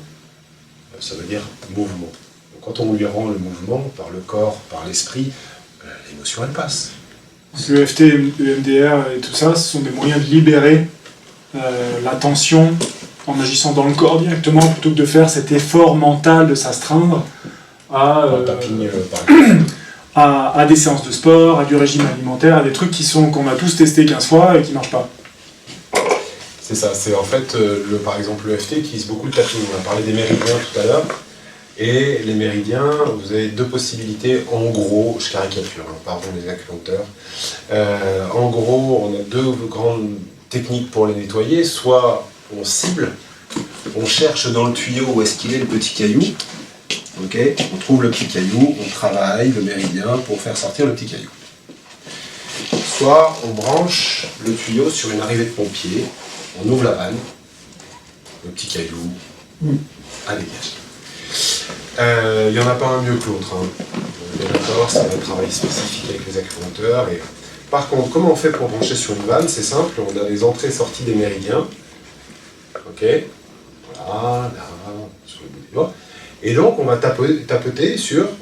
ça veut dire mouvement. Donc, quand on lui rend le mouvement, par le corps, par l'esprit, l'émotion, elle passe. Le FT, le MDR et tout ça, ce sont des moyens de libérer la tension en agissant dans le corps directement, plutôt que de faire cet effort mental de s'astreindre à des séances de sport, à du régime alimentaire, à des trucs qu'on a tous testés 15 fois et qui ne marchent pas. C'est ça, c'est en fait, par exemple, le FT utilise beaucoup le tapping. On a parlé des méridiens tout à l'heure. Et les méridiens, vous avez deux possibilités, en gros, je caricature, pardon les acupuncteurs. En gros, on a deux grandes techniques pour les nettoyer. Soit on cible, on cherche dans le tuyau où est-ce qu'il est le petit caillou. Ok, on trouve le petit caillou, on travaille le méridien pour faire sortir le petit caillou. Soit on branche le tuyau sur une arrivée de pompier, on ouvre la vanne, le petit caillou, à dégage. Il n'y en a pas un mieux que l'autre. Hein. On est d'accord, c'est un travail spécifique avec les acupuncteurs. Et... Par contre, comment on fait pour brancher sur une vanne? C'est simple, on a les entrées et sorties des méridiens. Ok, voilà, là, sur le bout des doigts. Et donc, on va tapoter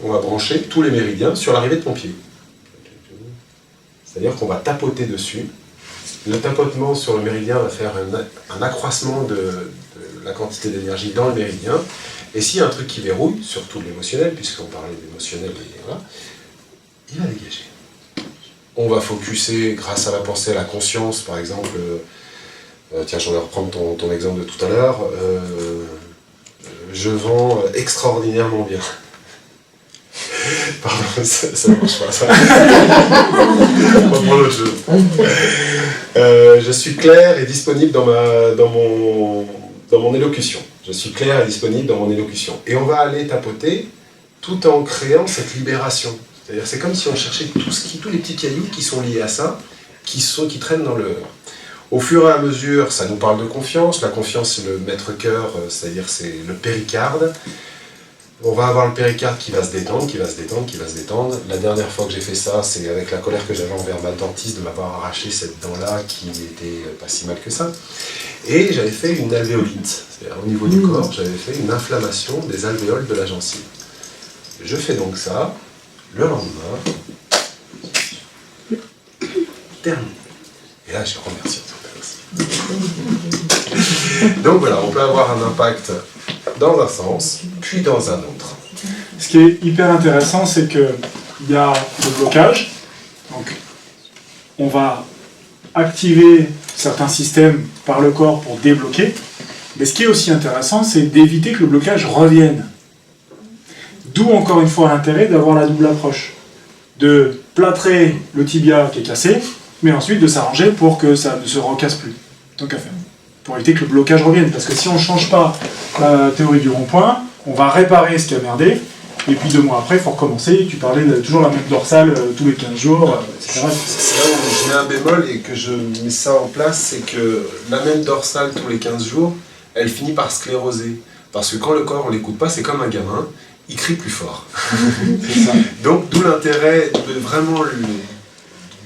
on va brancher tous les méridiens sur l'arrivée de pompier. C'est-à-dire qu'on va tapoter dessus. Le tapotement sur le méridien va faire un accroissement de la quantité d'énergie dans le méridien. Et s'il y a un truc qui verrouille, surtout l'émotionnel, puisqu'on parlait d'émotionnel, voilà, il va dégager. On va focuser, grâce à la pensée, à la conscience, par exemple, Tiens, je vais reprendre ton exemple de tout à l'heure. Je vends extraordinairement bien. Pardon, ça ne marche pas, ça. On va prendre l'autre jeu. Je suis clair et disponible dans mon élocution. Je suis clair et disponible dans mon élocution. Et on va aller tapoter tout en créant cette libération. C'est-à-dire, c'est comme si on cherchait tous les petits cailloux qui sont liés à ça, qui traînent dans le... Au fur et à mesure, ça nous parle de confiance. La confiance, c'est le maître-cœur, c'est-à-dire c'est le péricarde. On va avoir le péricarde qui va se détendre, qui va se détendre, qui va se détendre. La dernière fois que j'ai fait ça, c'est avec la colère que j'avais envers ma dentiste de m'avoir arraché cette dent-là qui n'était pas si mal que ça. Et j'avais fait une alvéolite. C'est-à-dire au niveau du corps, j'avais fait une inflammation des alvéoles de la gencive. Je fais donc ça, le lendemain, terminé. Et là, je remercie. Donc voilà, on peut avoir un impact dans un sens, puis dans un autre. Ce qui est hyper intéressant, c'est qu'il y a le blocage. Donc, on va activer certains systèmes par le corps pour débloquer. Mais ce qui est aussi intéressant, c'est d'éviter que le blocage revienne. D'où encore une fois l'intérêt d'avoir la double approche. De plâtrer le tibia qui est cassé, mais ensuite de s'arranger pour que ça ne se recasse plus. Tant qu'à faire. Pour éviter que le blocage revienne. Parce que si on ne change pas la théorie du rond-point, on va réparer ce qui a merdé, et puis 2 mois après, il faut recommencer. Tu parlais de toujours la même dorsale tous les 15 jours, etc. C'est là où je mets un bémol et que je mets ça en place, c'est que la même dorsale tous les 15 jours, elle finit par scléroser. Parce que quand le corps, on ne l'écoute pas, c'est comme un gamin, il crie plus fort. C'est ça. Donc d'où l'intérêt de vraiment...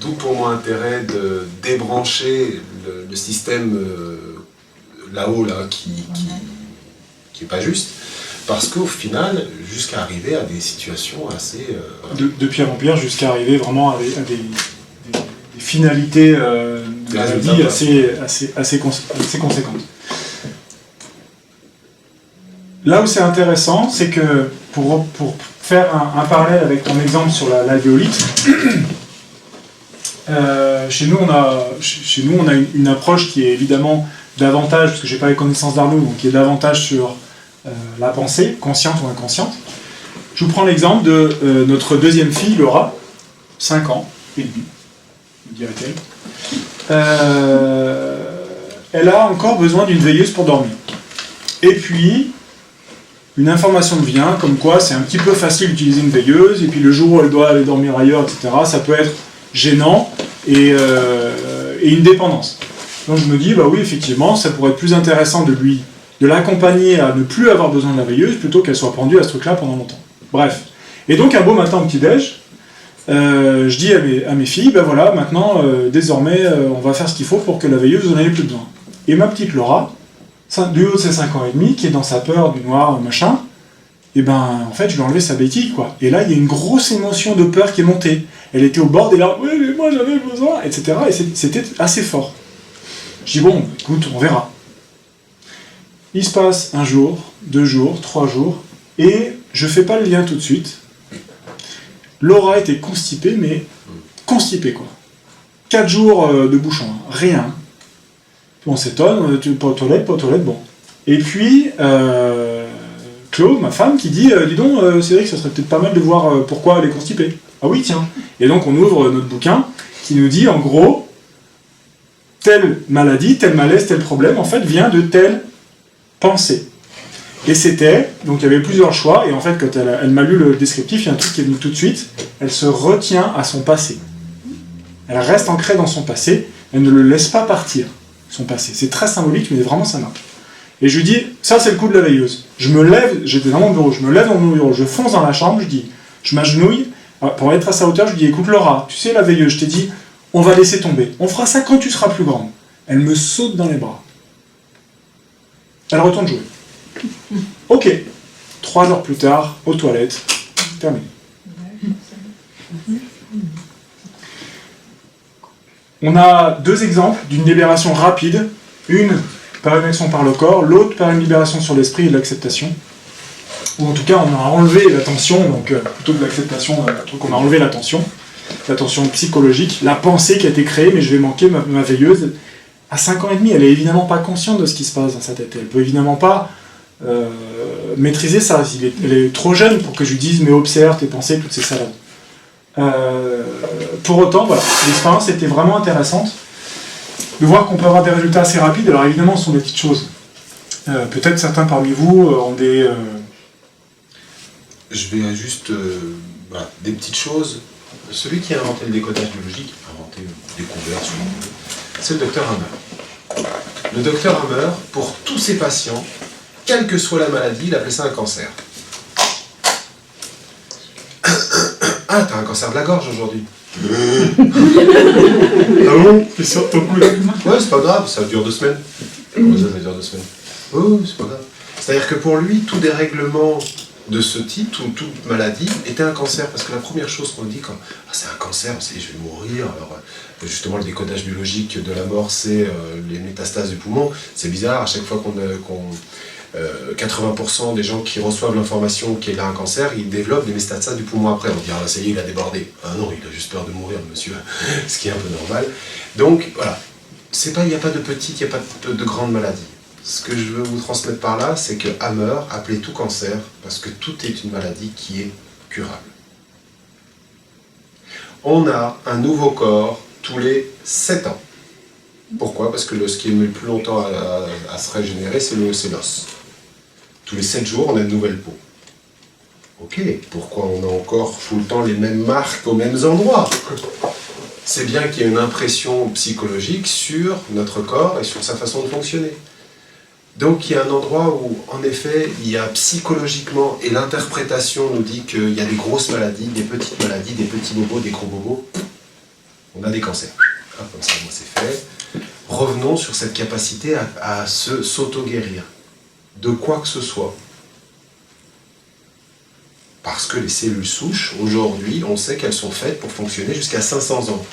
D'où pour moi l'intérêt de débrancher le système là-haut, là, qui n'est pas juste, parce qu'au final, jusqu'à arriver à des situations assez... De pire en pire, jusqu'à arriver vraiment à des finalités de la vie assez conséquentes. Là où c'est intéressant, c'est que pour faire un parallèle avec ton exemple sur l'alvéolite, chez nous, on a une approche qui est évidemment davantage, parce que j'ai pas les connaissances d'Arnaud, donc qui est davantage sur la pensée, consciente ou inconsciente. Je vous prends l'exemple de notre deuxième fille, Laura, 5 ans et demi, me dirait-elle. Elle a encore besoin d'une veilleuse pour dormir. Et puis, une information vient, comme quoi c'est un petit peu facile d'utiliser une veilleuse, et puis le jour où elle doit aller dormir ailleurs, etc., ça peut être gênant et une dépendance. Donc je me dis, bah oui, effectivement, ça pourrait être plus intéressant de l'accompagner à ne plus avoir besoin de la veilleuse plutôt qu'elle soit pendue à ce truc-là pendant longtemps. Bref. Et donc un beau matin au petit-déj, je dis à mes filles, ben voilà, maintenant, désormais, on va faire ce qu'il faut pour que la veilleuse, vous n'en ayez plus besoin. Et ma petite Laura, du haut de ses 5 ans et demi, qui est dans sa peur du noir, machin, et ben en fait je lui ai enlevé sa béquille, quoi. Et là il y a une grosse émotion de peur qui est montée. Elle était au bord des larmes, oui mais moi j'avais besoin, etc. Et c'était assez fort. Je dis bon, écoute, on verra. Il se passe 1 jour, 2 jours, 3 jours, et je fais pas le lien tout de suite. Laura était constipée, mais constipée, quoi. 4 jours de bouchon, rien. On s'étonne, pas aux toilettes, bon. Et puis, Claude, ma femme, qui dit dis donc, Cédric, ça serait peut-être pas mal de voir pourquoi elle est constipée. Ah oui, tiens. Et donc, on ouvre notre bouquin qui nous dit, en gros, telle maladie, tel malaise, tel problème, en fait, vient de telle pensée. Et c'était, donc il y avait plusieurs choix, et en fait, quand elle m'a lu le descriptif, il y a un truc qui est venu tout de suite, elle se retient à son passé. Elle reste ancrée dans son passé, elle ne le laisse pas partir, son passé. C'est très symbolique, mais vraiment ça marche. Et je lui dis, ça c'est le coup de la veilleuse. Je me lève, j'étais dans mon bureau, je me lève dans mon bureau, je fonce dans la chambre, je dis, je m'agenouille, pour être à sa hauteur, je lui dis, écoute Laura, tu sais la veilleuse, je t'ai dit, on va laisser tomber, on fera ça quand tu seras plus grande. Elle me saute dans les bras. Elle retourne jouer. Ok. 3 heures plus tard, aux toilettes, terminé. On a 2 exemples d'une libération rapide, une par une action par le corps, l'autre par une libération sur l'esprit et de l'acceptation. Ou en tout cas, on a enlevé la tension, donc plutôt que de l'acceptation, on a enlevé la tension psychologique, la pensée qui a été créée, mais je vais manquer ma veilleuse, à 5 ans et demi, elle est évidemment pas consciente de ce qui se passe dans sa tête. Elle peut évidemment pas maîtriser ça. Elle est trop jeune pour que je lui dise mais observe tes pensées, toutes ces salades. Pour autant, voilà, l'expérience était vraiment intéressante de voir qu'on peut avoir des résultats assez rapides. Alors évidemment, ce sont des petites choses. Peut-être certains parmi vous ont des... Je vais juste... voilà, des petites choses. Celui qui a inventé le décodage biologique, découvert, c'est le docteur Hammer. Le docteur Hammer, pour tous ses patients, quelle que soit la maladie, il appelait ça un cancer. Ah, t'as un cancer de la gorge aujourd'hui. Ah bon? C'est sur ton coup là? Ouais, c'est pas grave, ça dure 2 semaines. Comment ça dure 2 semaines? Oui, c'est pas grave. C'est-à-dire que pour lui, tout dérèglement de ce type, toute maladie, était un cancer. Parce que la première chose qu'on dit quand c'est un cancer, on se dit je vais mourir. Alors, justement, le décodage biologique de la mort, c'est les métastases du poumon. C'est bizarre, à chaque fois 80% des gens qui reçoivent l'information qu'il a un cancer, ils développent des métastases du poumon après. On dit ah, ça y est, il a débordé. Ah non, il a juste peur de mourir, monsieur. Ce qui est un peu normal. Donc, voilà. Il n'y a pas de petite, il n'y a pas de grande maladie. Ce que je veux vous transmettre par là, c'est que Hammer appelait tout cancer parce que tout est une maladie qui est curable. On a un nouveau corps tous les 7 ans. Pourquoi? Parce que ce qui met le plus longtemps à se régénérer, c'est l'os. Tous les 7 jours, on a une nouvelle peau. Ok, pourquoi on a encore tout le temps les mêmes marques aux mêmes endroits? C'est bien qu'il y ait une impression psychologique sur notre corps et sur sa façon de fonctionner. Donc il y a un endroit où, en effet, il y a psychologiquement, et l'interprétation nous dit qu'il y a des grosses maladies, des petites maladies, des petits bobos, des gros bobos. On a des cancers. Ah, comme ça, moi, c'est fait. Revenons sur cette capacité à s'auto-guérir de quoi que ce soit. Parce que les cellules souches, aujourd'hui, on sait qu'elles sont faites pour fonctionner jusqu'à 500 ans.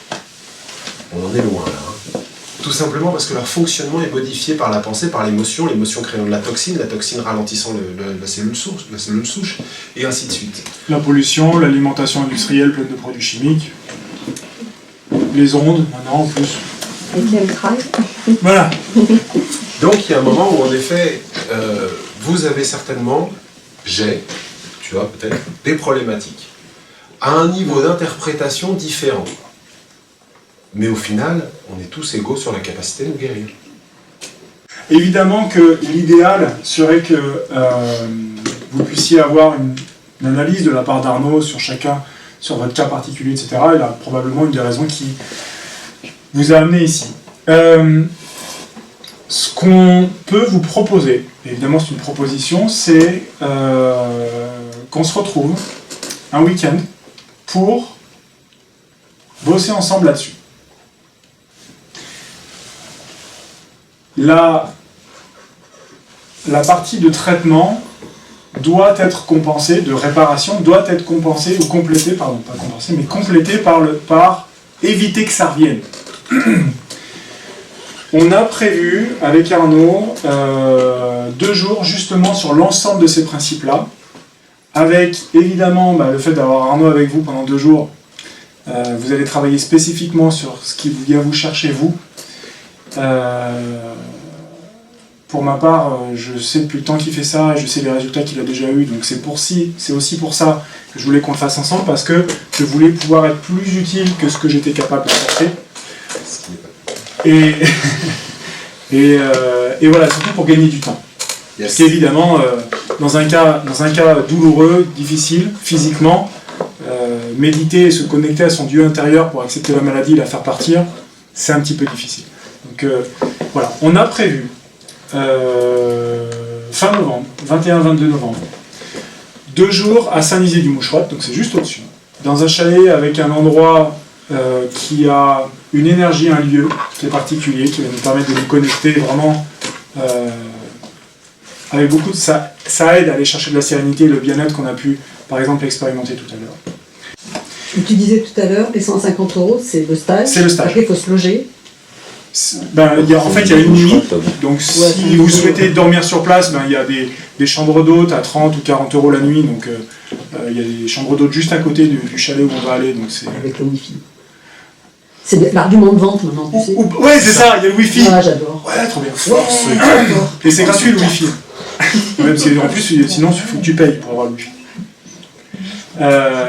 On en est loin, là. Tout simplement parce que leur fonctionnement est modifié par la pensée, par l'émotion créant de la toxine ralentissant la cellule souche, et ainsi de suite. La pollution, l'alimentation industrielle pleine de produits chimiques, les ondes, maintenant en plus. Et chemtrail. Voilà. Donc il y a un moment où en effet, vous avez certainement, tu vois peut-être, des problématiques, à un niveau d'interprétation différent. Mais au final, on est tous égaux sur la capacité de nous guérir. Évidemment que l'idéal serait que vous puissiez avoir une analyse de la part d'Arnaud sur sur votre cas particulier, etc. Et là, probablement une des raisons qui vous a amené ici. Ce qu'on peut vous proposer, évidemment c'est une proposition, c'est qu'on se retrouve un week-end pour bosser ensemble là-dessus. La partie de traitement doit être compensée, de réparation, doit être compensée ou complétée, pardon, pas compensée, mais complétée par éviter que ça revienne. On a prévu avec Arnaud 2 jours justement sur l'ensemble de ces principes-là, avec évidemment le fait d'avoir Arnaud avec vous pendant 2 jours. Vous allez travailler spécifiquement sur ce qui vient vous chercher vous. Pour ma part, je sais depuis le temps qu'il fait ça et je sais les résultats qu'il a déjà eu, donc c'est aussi pour ça que je voulais qu'on le fasse ensemble, parce que je voulais pouvoir être plus utile que ce que j'étais capable d'apporter. Et voilà, surtout pour gagner du temps. Yes. Parce qu'évidemment, dans un cas douloureux, difficile, physiquement, méditer et se connecter à son Dieu intérieur pour accepter la maladie et la faire partir, c'est un petit peu difficile. Donc voilà, on a prévu fin novembre, 21-22 novembre, 2 jours à Saint-Nizier-du-Moucherotte, donc c'est juste au-dessus, dans un chalet avec un endroit qui a une énergie, un lieu qui est particulier, qui va nous permettre de nous connecter vraiment avec beaucoup de ça. Ça aide à aller chercher de la sérénité et le bien-être qu'on a pu, par exemple, expérimenter tout à l'heure. Tu disais tout à l'heure, les 150 €, c'est le stage. C'est le stage. Après, il faut se loger. En fait, il y a une nuit. Donc, si vous souhaitez dormir sur place, il y a des chambres d'hôtes à 30 ou 40 € la nuit. Donc, il y a des chambres d'hôtes juste à côté du chalet où on va aller. Donc Avec le wifi. C'est l'argument de vente maintenant, tu sais. Ouais, c'est ça, il y a le Wi-Fi. Ah, j'adore. Ouais, trop bien. J'adore. Et c'est gratuit le Wi-Fi. Même si en plus, sinon, il faut que tu payes pour avoir le Wi-Fi.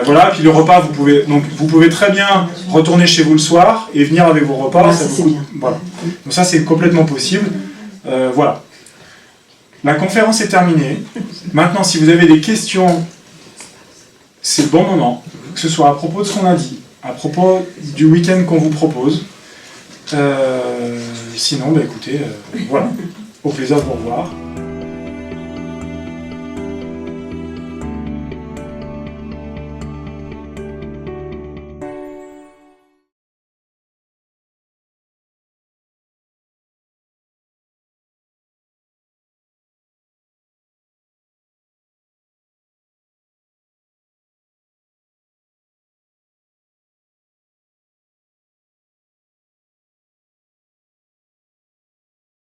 Voilà, puis le repas, vous pouvez très bien retourner chez vous le soir et venir avec vos repas. Ouais, ça ça, vous c'est coûte- bien. Voilà. Donc ça, c'est complètement possible. Voilà. La conférence est terminée. Maintenant, si vous avez des questions, c'est le bon moment, que ce soit à propos de ce qu'on a dit, à propos du week-end qu'on vous propose. Sinon, écoutez, voilà. Au plaisir de vous revoir.